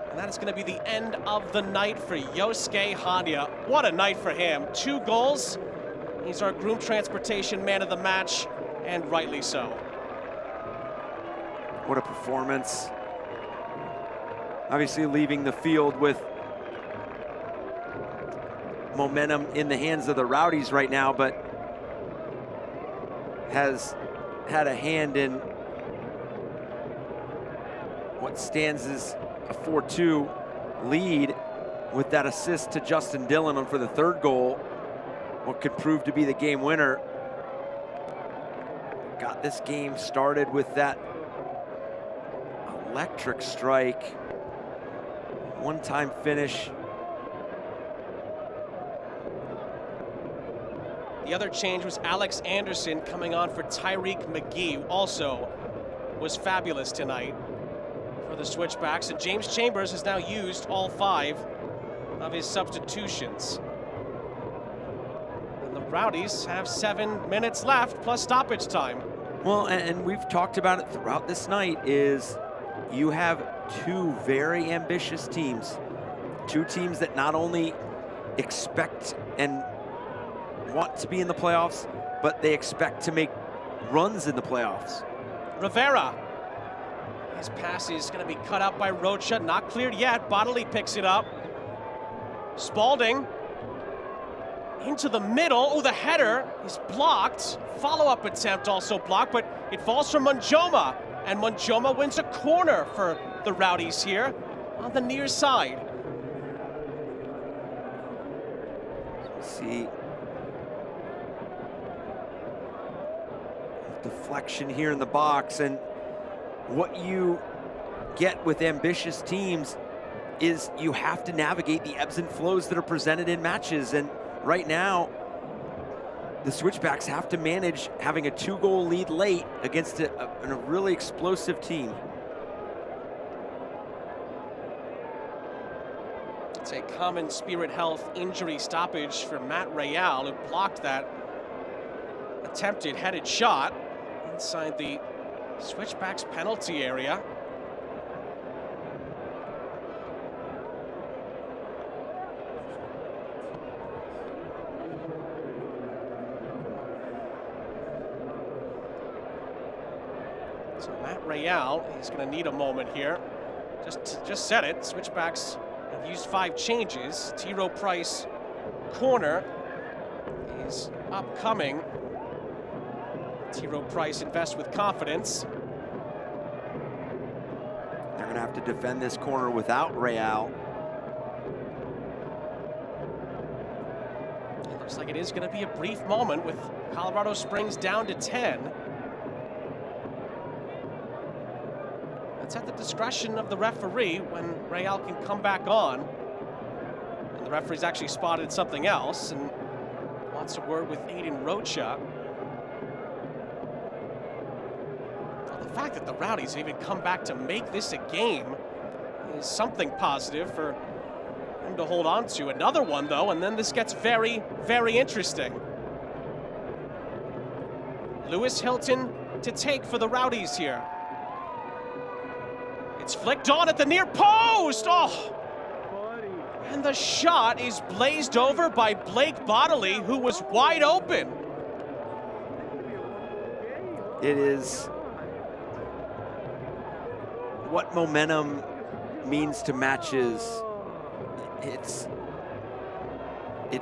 And that is going to be the end of the night for Yosuke Hanya. What a night for him. 2 goals. He's our groom transportation man of the match, and rightly so. What a performance. Obviously leaving the field with momentum in the hands of the Rowdies right now, but has had a hand in what stands as a 4-2 lead with that assist to Justin Dillon for the third goal, what could prove to be the game winner. Got this game started with that electric strike, one-time finish. The other change was Alex Anderson coming on for Tyreek McGee, who also was fabulous tonight for the Switchbacks. And James Chambers has now used all 5 of his substitutions. And the Rowdies have 7 minutes left, plus stoppage time. Well, and we've talked about it throughout this night, is you have 2 very ambitious teams. 2 teams that not only expect and want to be in the playoffs, but they expect to make runs in the playoffs. Rivera, his pass is going to be cut out by Rocha, not cleared yet. Bodley picks it up. Spalding into the middle. Oh, the header is blocked. Follow-up attempt also blocked, but it falls from Monjoma, and Monjoma wins a corner for the Rowdies here on the near side. See, deflection here in the box, and what you get with ambitious teams is you have to navigate the ebbs and flows that are presented in matches, and right now the Switchbacks have to manage having a 2-goal lead late against a really explosive team. It's a common spirit health injury stoppage for Matt Real, who blocked that attempted headed shot inside the Switchbacks penalty area. So Matt Real, he's going to need a moment here. Just said it, Switchbacks have used 5 changes. T. Rowe Price, corner. is upcoming. T. Price invests with confidence. They're going to have to defend this corner without Real. It looks like it is going to be a brief moment with Colorado Springs down to 10. That's at the discretion of the referee when Real can come back on. And the referee's actually spotted something else and wants a word with Aiden Rocha. Well, the fact that the Rowdies even come back to make this a game is something positive for them to hold on to. Another one, though, and then this gets very, very interesting. Lewis Hilton to take for the Rowdies here. It's flicked on at the near post. Oh! And the shot is blazed over by Blake Bodley, who was wide open. It is what momentum means to matches. It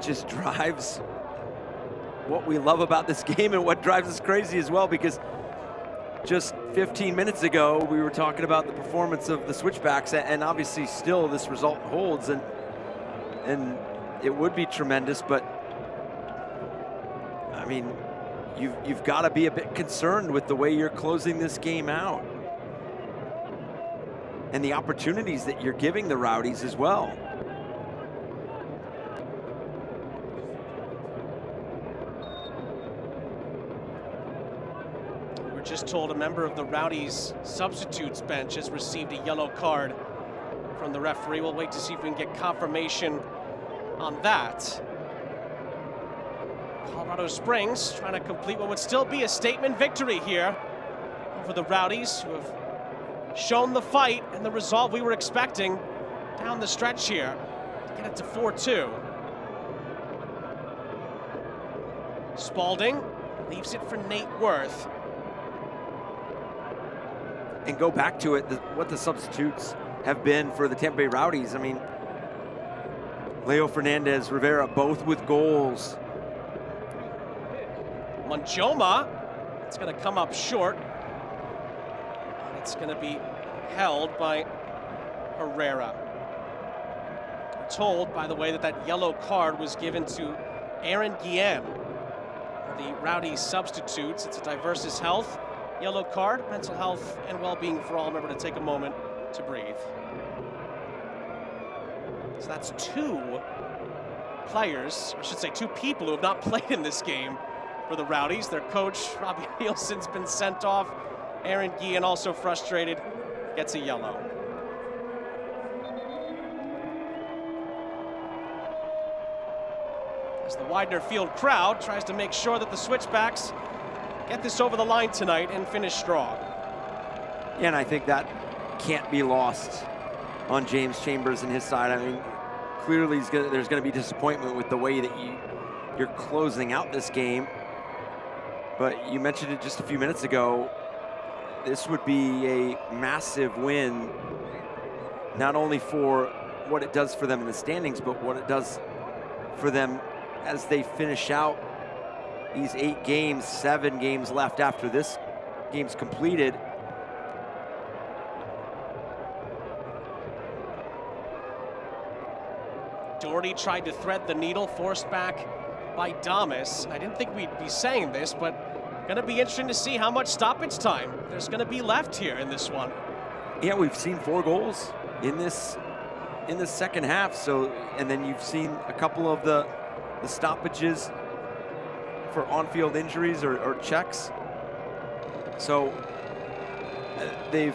just drives what we love about this game and what drives us crazy as well, because just 15 minutes ago, we were talking about the performance of the Switchbacks, and obviously still this result holds, and it would be tremendous, but I mean, you've got to be a bit concerned with the way you're closing this game out and the opportunities that you're giving the Rowdies as well. Just told a member of the Rowdies substitutes bench has received a yellow card from the referee. We'll wait to see if we can get confirmation on that. Colorado Springs trying to complete what would still be a statement victory here over the Rowdies, who have shown the fight and the resolve we were expecting down the stretch here to get it to 4-2. Spalding leaves it for Nate Worth. And go back to it, what the substitutes have been for the Tampa Bay Rowdies. I mean, Leo Fernandez, Rivera, both with goals. Monjoma, it's going to come up short. And it's going to be held by Herrera. We're told, by the way, that yellow card was given to Aaron Guillen, the Rowdies substitutes. It's a Diversus Health yellow card, mental health and well-being for all. Remember to take a moment to breathe. So that's two players, I should say two people who have not played in this game for the Rowdies. Their coach, Robbie Nielsen's been sent off. Aaron Guillen, also frustrated, gets a yellow. As the Widener Field crowd tries to make sure that the Switchbacks get this over the line tonight and finish strong. Yeah, and I think that can't be lost on James Chambers and his side. I mean, clearly there's going to be disappointment with the way that you're closing out this game. But you mentioned it just a few minutes ago. This would be a massive win, not only for what it does for them in the standings, but what it does for them as they finish out these 8 games, 7 games left after this game's completed. Doherty tried to thread the needle, forced back by Damas. I didn't think we'd be saying this, but gonna be interesting to see how much stoppage time there's gonna be left here in this one. Yeah, we've seen 4 goals in this second half. So, and then you've seen a couple of the stoppages for on-field injuries or checks. So the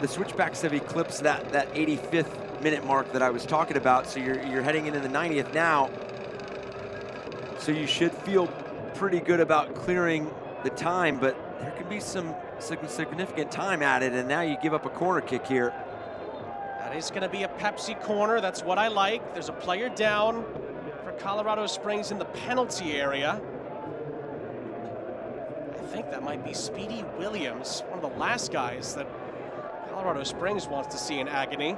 Switchbacks have eclipsed that 85th minute mark that I was talking about. So you're heading into the 90th now. So you should feel pretty good about clearing the time, but there could be some significant time added, and now you give up a corner kick here. That is going to be a Pepsi corner. That's what I like. There's a player down for Colorado Springs in the penalty area. I think that might be Speedy Williams, one of the last guys that Colorado Springs wants to see in agony.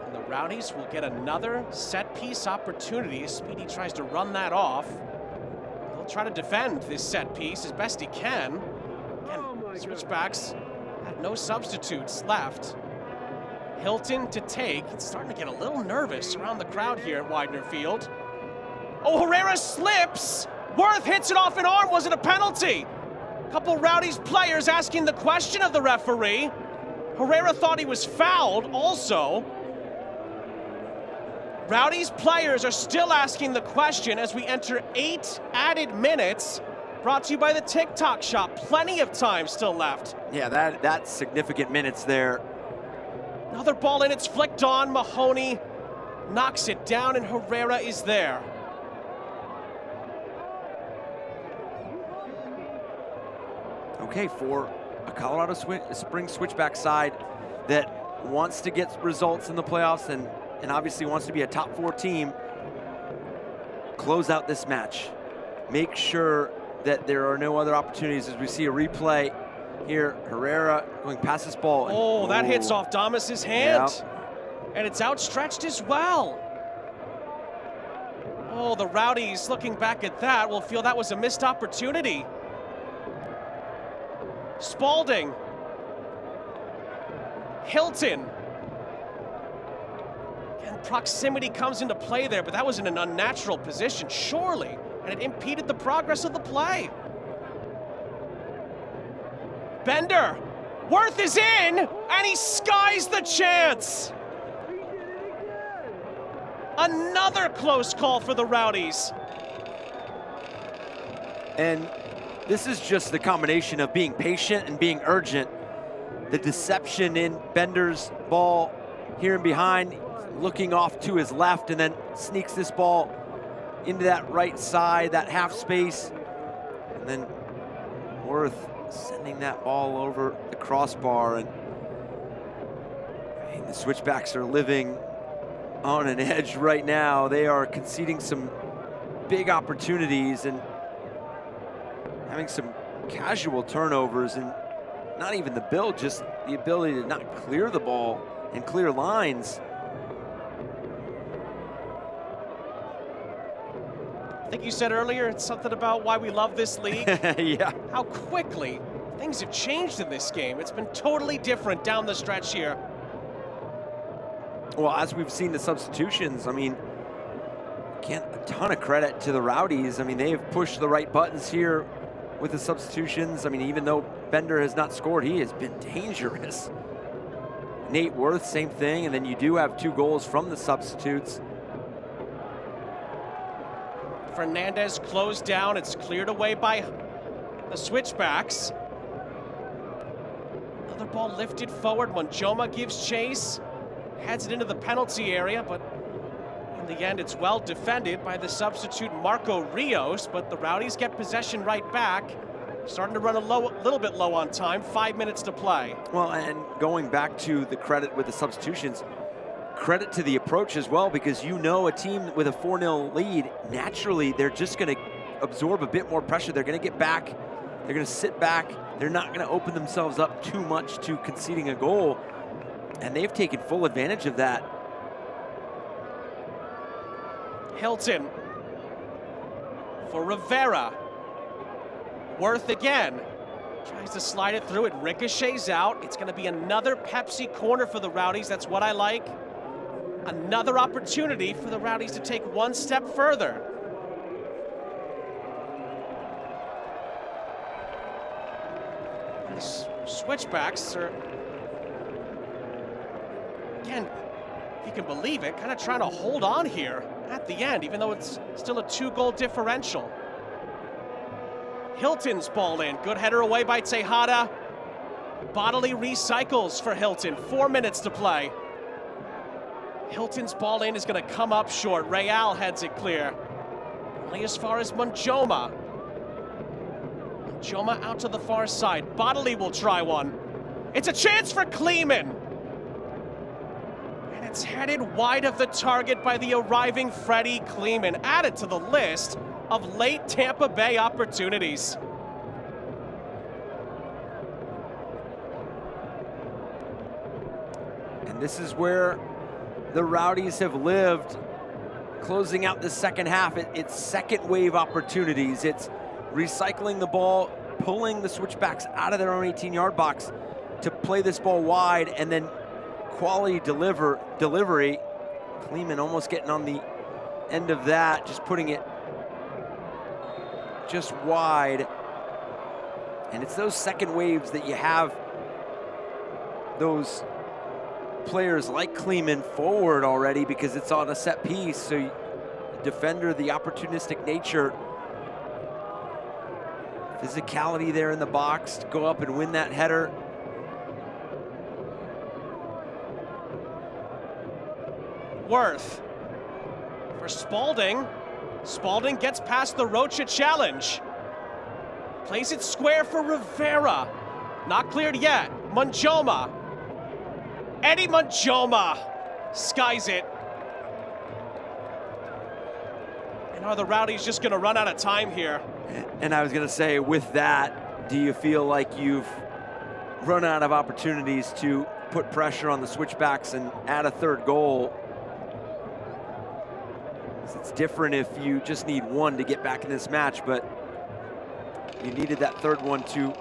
And the Rowdies will get another set-piece opportunity. Speedy tries to run that off. He'll try to defend this set piece as best he can. Again, Switchbacks had no substitutes left. Hilton to take. It's starting to get a little nervous around the crowd here at Widener Field. Oh, Herrera slips! Worth hits it off an arm. Was it a penalty? A couple Rowdies players asking the question of the referee. Herrera thought he was fouled also. Rowdies players are still asking the question as we enter 8 added minutes. Brought to you by the TikTok Shop. Plenty of time still left. Yeah, that's significant minutes there. Another ball in, it's flicked on. Mahoney knocks it down and Herrera is there. Okay, for a Colorado Springs Switchback side that wants to get results in the playoffs and obviously wants to be a top 4 team, close out this match. Make sure that there are no other opportunities as we see a replay here. Herrera going past this ball. Oh, that hits off Damas's hand. Yep. And it's outstretched as well. Oh, the Rowdies looking back at that will feel that was a missed opportunity. Spalding. Hilton. And proximity comes into play there, but that was in an unnatural position, surely. And it impeded the progress of the play. Bender. Worth is in, and he skies the chance. Another close call for the Rowdies. And this is just the combination of being patient and being urgent. The deception in Bender's ball here and behind, looking off to his left, and then sneaks this ball into that right side, that half space. And then Worth sending that ball over the crossbar. And the Switchbacks are living on an edge right now. They are conceding some big opportunities and having some casual turnovers, and not even the build, just the ability to not clear the ball and clear lines. I think you said earlier it's something about why we love this league. Yeah. How quickly things have changed in this game. It's been totally different down the stretch here. Well, as we've seen the substitutions, I mean, can't a ton of credit to the Rowdies. I mean, they have pushed the right buttons here with the substitutions. I mean, even though Bender has not scored, he has been dangerous. Nate Worth, same thing, and then you do have 2 goals from the substitutes. Fernandez closed down. It's cleared away by the Switchbacks. Another ball lifted forward. Monjoma gives chase. Heads it into the penalty area, but in the end, it's well defended by the substitute Marco Rios, but the Rowdies get possession right back. Starting to run a little bit low on time, 5 minutes to play. Well, and going back to the credit with the substitutions, credit to the approach as well, because you know a team with a 4-0 lead, naturally, they're just gonna absorb a bit more pressure. They're gonna get back, they're gonna sit back, they're not gonna open themselves up too much to conceding a goal, and they've taken full advantage of that. Hilton for Rivera. Worth again. Tries to slide it through. It ricochets out. It's going to be another Pepsi corner for the Rowdies. That's what I like. Another opportunity for the Rowdies to take one step further. And the Switchbacks are, again, if you can believe it, kind of trying to hold on here at the end, even though it's still a 2-goal differential. Hilton's ball in. Good header away by Tejada. Bodily recycles for Hilton. 4 minutes to play. Hilton's ball in is going to come up short. Real heads it clear. Only as far as Monjoma. Monjoma out to the far side. Bodily will try one. It's a chance for Kleeman. And it's headed wide of the target by the arriving Freddie Kleeman. Added to the list of late Tampa Bay opportunities. And this is where the Rowdies have lived closing out the second half. It's second wave opportunities. It's recycling the ball, pulling the Switchbacks out of their own 18-yard box to play this ball wide, and then quality delivery. Kleeman almost getting on the end of that, just putting it just wide. And it's those second waves that you have those players like Kleeman forward already, because it's on a set piece. So defender, the opportunistic nature, physicality there in the box to go up and win that header. Worth for Spalding. Spalding gets past the Rocha challenge. Plays it square for Rivera. Not cleared yet. Manjoma. Eddie Manjoma skies it. And are the Rowdies just going to run out of time here? And I was going to say, with that, do you feel like you've run out of opportunities to put pressure on the Switchbacks and add a third goal? It's different if you just need one to get back in this match, but you needed that third one to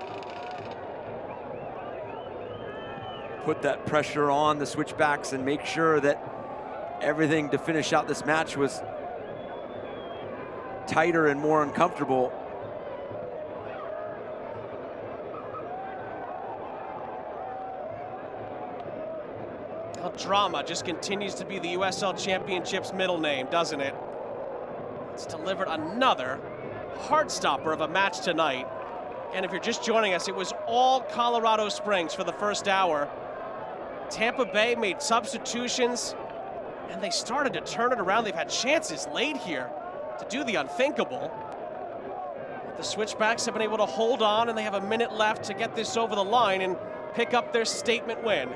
put that pressure on the Switchbacks and make sure that everything to finish out this match was tighter and more uncomfortable. Well, drama just continues to be the USL Championship's middle name, doesn't it? It's delivered another heart stopper of a match tonight. And if you're just joining us, it was all Colorado Springs for the first hour. Tampa Bay made substitutions, and they started to turn it around. They've had chances late here to do the unthinkable. The Switchbacks have been able to hold on, and they have a minute left to get this over the line and pick up their statement win.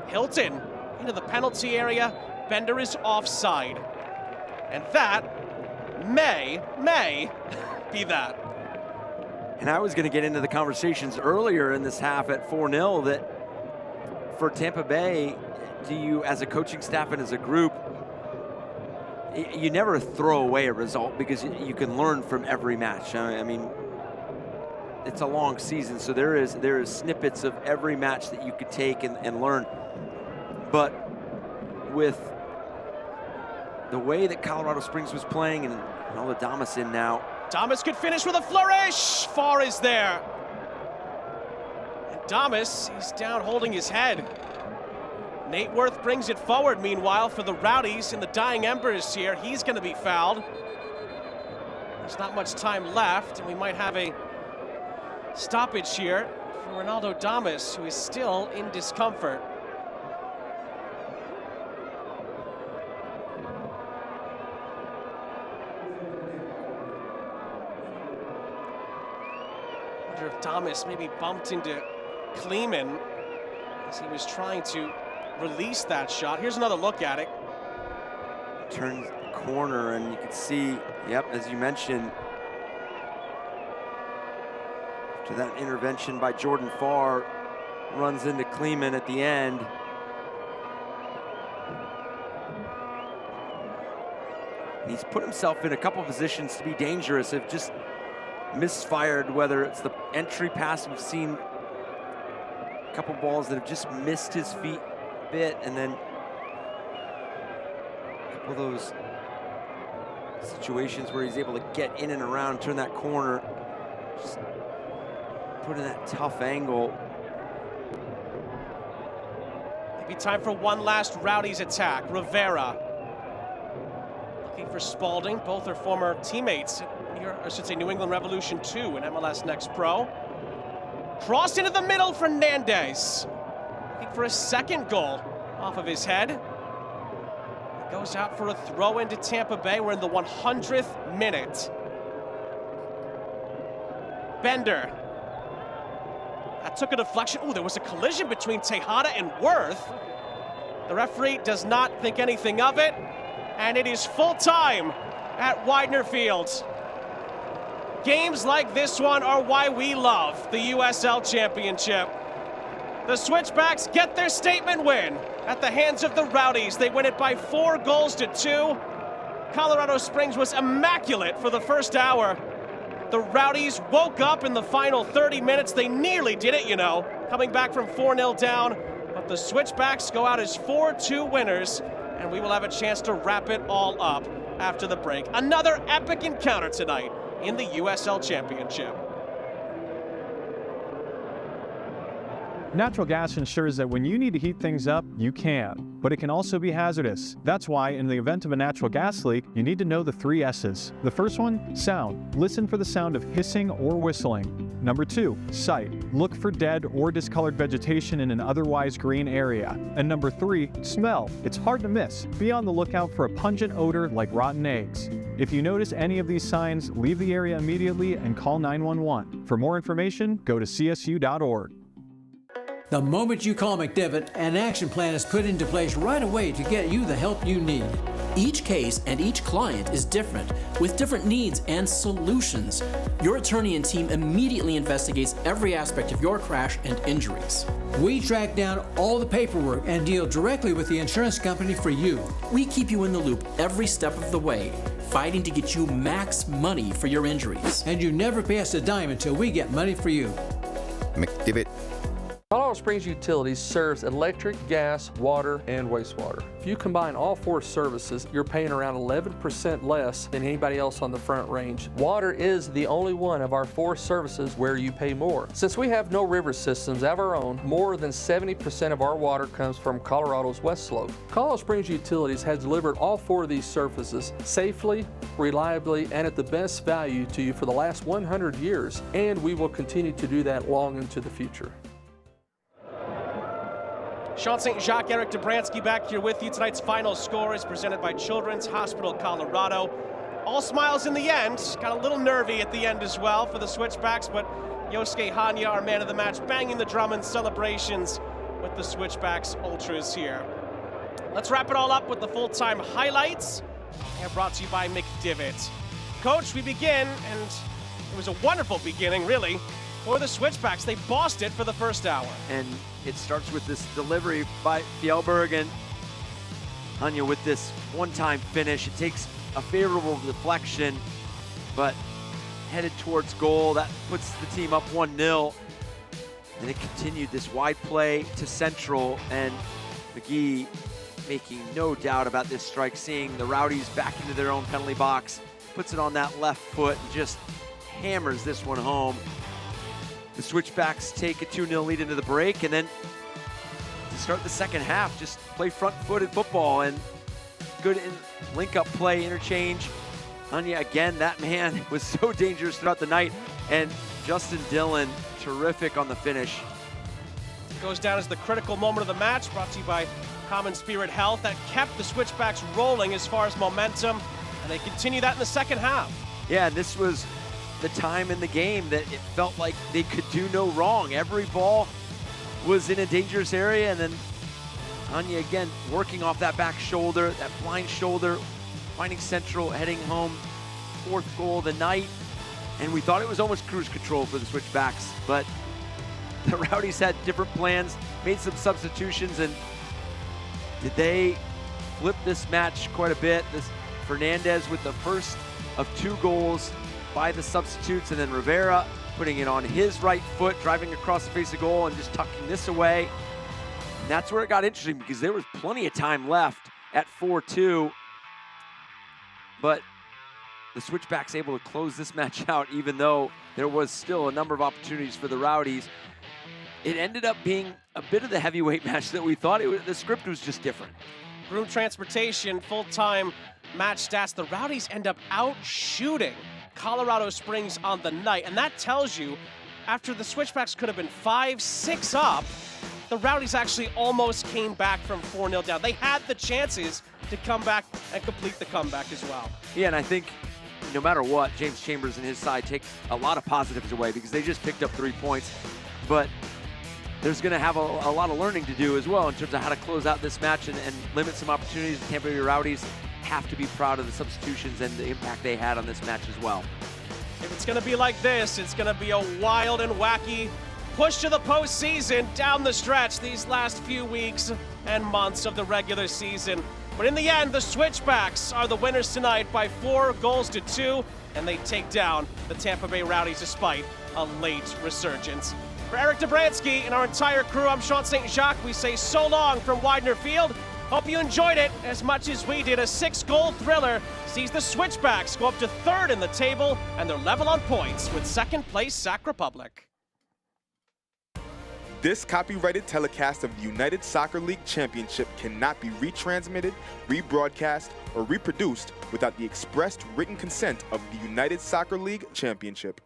Hilton into the penalty area. Bender is offside. And that may be that. And I was going to get into the conversations earlier in this half at 4-0 that for Tampa Bay, do you, as a coaching staff and as a group, you never throw away a result because you can learn from every match. I mean, it's a long season, so there is snippets of every match that you could take and learn. But with the way that Colorado Springs was playing, and all Adamas in now. Damas could finish with a flourish. Far is there. And Damas, he's down holding his head. Nate Worth brings it forward, meanwhile, for the Rowdies in the dying embers here. He's going to be fouled. There's not much time left, and we might have a stoppage here for Ronaldo Damas, who is still in discomfort. If Damas maybe bumped into Kleeman as he was trying to release that shot. Here's another look at it. Turns the corner and you can see, yep, as you mentioned, after that intervention by Jordan Farr, runs into Kleeman at the end. And he's put himself in a couple positions to be dangerous if just misfired, whether it's the entry pass. We've seen a couple balls that have just missed his feet a bit, and then a couple of those situations where he's able to get in and around, turn that corner, just put in that tough angle. Maybe time for one last Rowdies attack. Rivera looking for Spalding. Both are former teammates. I should say New England Revolution 2 in MLS Next Pro. Cross into the middle, Fernandez. Looking for a second goal off of his head. It goes out for a throw into Tampa Bay. We're in the 100th minute. Bender. That took a deflection. Oh, there was a collision between Tejada and Worth. The referee does not think anything of it. And it is full time at Widener Field. Games like this one are why we love the USL Championship. The Switchbacks get their statement win at the hands of the Rowdies. They win it by 4-2. Colorado Springs was immaculate for the first hour. The Rowdies woke up in the final 30 minutes. They nearly did it, you know, coming back from 4-0 down. But the Switchbacks go out as 4-2 winners, and we will have a chance to wrap it all up after the break. Another epic encounter tonight in the USL Championship. Natural gas ensures that when you need to heat things up, you can, but it can also be hazardous. That's why, in the event of a natural gas leak, you need to know the 3 S's. The first one, sound. Listen for the sound of hissing or whistling. Number 2, sight. Look for dead or discolored vegetation in an otherwise green area. And number 3, smell. It's hard to miss. Be on the lookout for a pungent odor like rotten eggs. If you notice any of these signs, leave the area immediately and call 911. For more information, go to csu.org. The moment you call McDivitt, an action plan is put into place right away to get you the help you need. Each case and each client is different, with different needs and solutions. Your attorney and team immediately investigates every aspect of your crash and injuries. We track down all the paperwork and deal directly with the insurance company for you. We keep you in the loop every step of the way, fighting to get you max money for your injuries. And you never pay us a dime until we get money for you. McDivitt. Colorado Springs Utilities serves electric, gas, water, and wastewater. If you combine all 4 services, you're paying around 11% less than anybody else on the Front Range. Water is the only one of our 4 services where you pay more. Since we have no river systems of our own, more than 70% of our water comes from Colorado's West Slope. Colorado Springs Utilities has delivered all 4 of these services safely, reliably, and at the best value to you for the last 100 years, and we will continue to do that long into the future. Sean St. Jacques, Eric Dobransky back here with you. Tonight's final score is presented by Children's Hospital Colorado. All smiles in the end. Got a little nervy at the end as well for the Switchbacks, but Yosuke Hanya, our man of the match, banging the drum in celebrations with the Switchbacks Ultras here. Let's wrap it all up with the full-time highlights, and brought to you by McDivitt. Coach, we begin, and it was a wonderful beginning, really, for the Switchbacks. They bossed it for the first hour. And it starts with this delivery by Fjellberg, and Hanya with this one-time finish. It takes a favorable deflection, but headed towards goal. That puts the team up 1-0. And it continued this wide play to Central, and McGee making no doubt about this strike, seeing the Rowdies back into their own penalty box, puts it on that left foot and just hammers this one home. The Switchbacks take a 2-0 lead into the break, and then to start the second half, just play front-footed football and good link-up play, interchange. Hanya, again, that man was so dangerous throughout the night, and Justin Dillon, terrific on the finish. Goes down as the critical moment of the match, brought to you by Common Spirit Health. That kept the Switchbacks rolling as far as momentum, and they continue that in the second half. Yeah, this was the time in the game that it felt like they could do no wrong. Every ball was in a dangerous area, and then Hanya again working off that back shoulder, that blind shoulder, finding Central, heading home, 4th goal of the night. And we thought it was almost cruise control for the Switchbacks, but the Rowdies had different plans, made some substitutions, and did they flip this match quite a bit? This Fernandez with the first of 2 goals by the substitutes, and then Rivera putting it on his right foot, driving across the face of goal and just tucking this away. And that's where it got interesting, because there was plenty of time left at 4-2. But the Switchbacks able to close this match out, even though there was still a number of opportunities for the Rowdies. It ended up being a bit of the heavyweight match that we thought. The script was just different. Room transportation, full-time match stats. The Rowdies end up out-shooting Colorado Springs on the night, and that tells you, after the Switchbacks could have been 5-6 up, the Rowdies actually almost came back from 4-0 down. They had the chances to come back and complete the comeback as well. Yeah, and I think no matter what, James Chambers and his side take a lot of positives away, because they just picked up 3 points. But there's going to have a lot of learning to do as well in terms of how to close out this match and limit some opportunities. The Tampa Bay Rowdies have to be proud of the substitutions and the impact they had on this match as well. If it's going to be like this, it's going to be a wild and wacky push to the postseason down the stretch these last few weeks and months of the regular season. But in the end, the Switchbacks are the winners tonight by 4-2, and they take down the Tampa Bay Rowdies despite a late resurgence. For Eric Dobransky and our entire crew, I'm Sean St. Jacques. We say so long from Widener Field. Hope you enjoyed it as much as we did. A 6-goal thriller sees the Switchbacks go up to 3rd in the table, and they're level on points with 2nd place Sac Republic. This copyrighted telecast of the United Soccer League Championship cannot be retransmitted, rebroadcast, or reproduced without the expressed written consent of the United Soccer League Championship.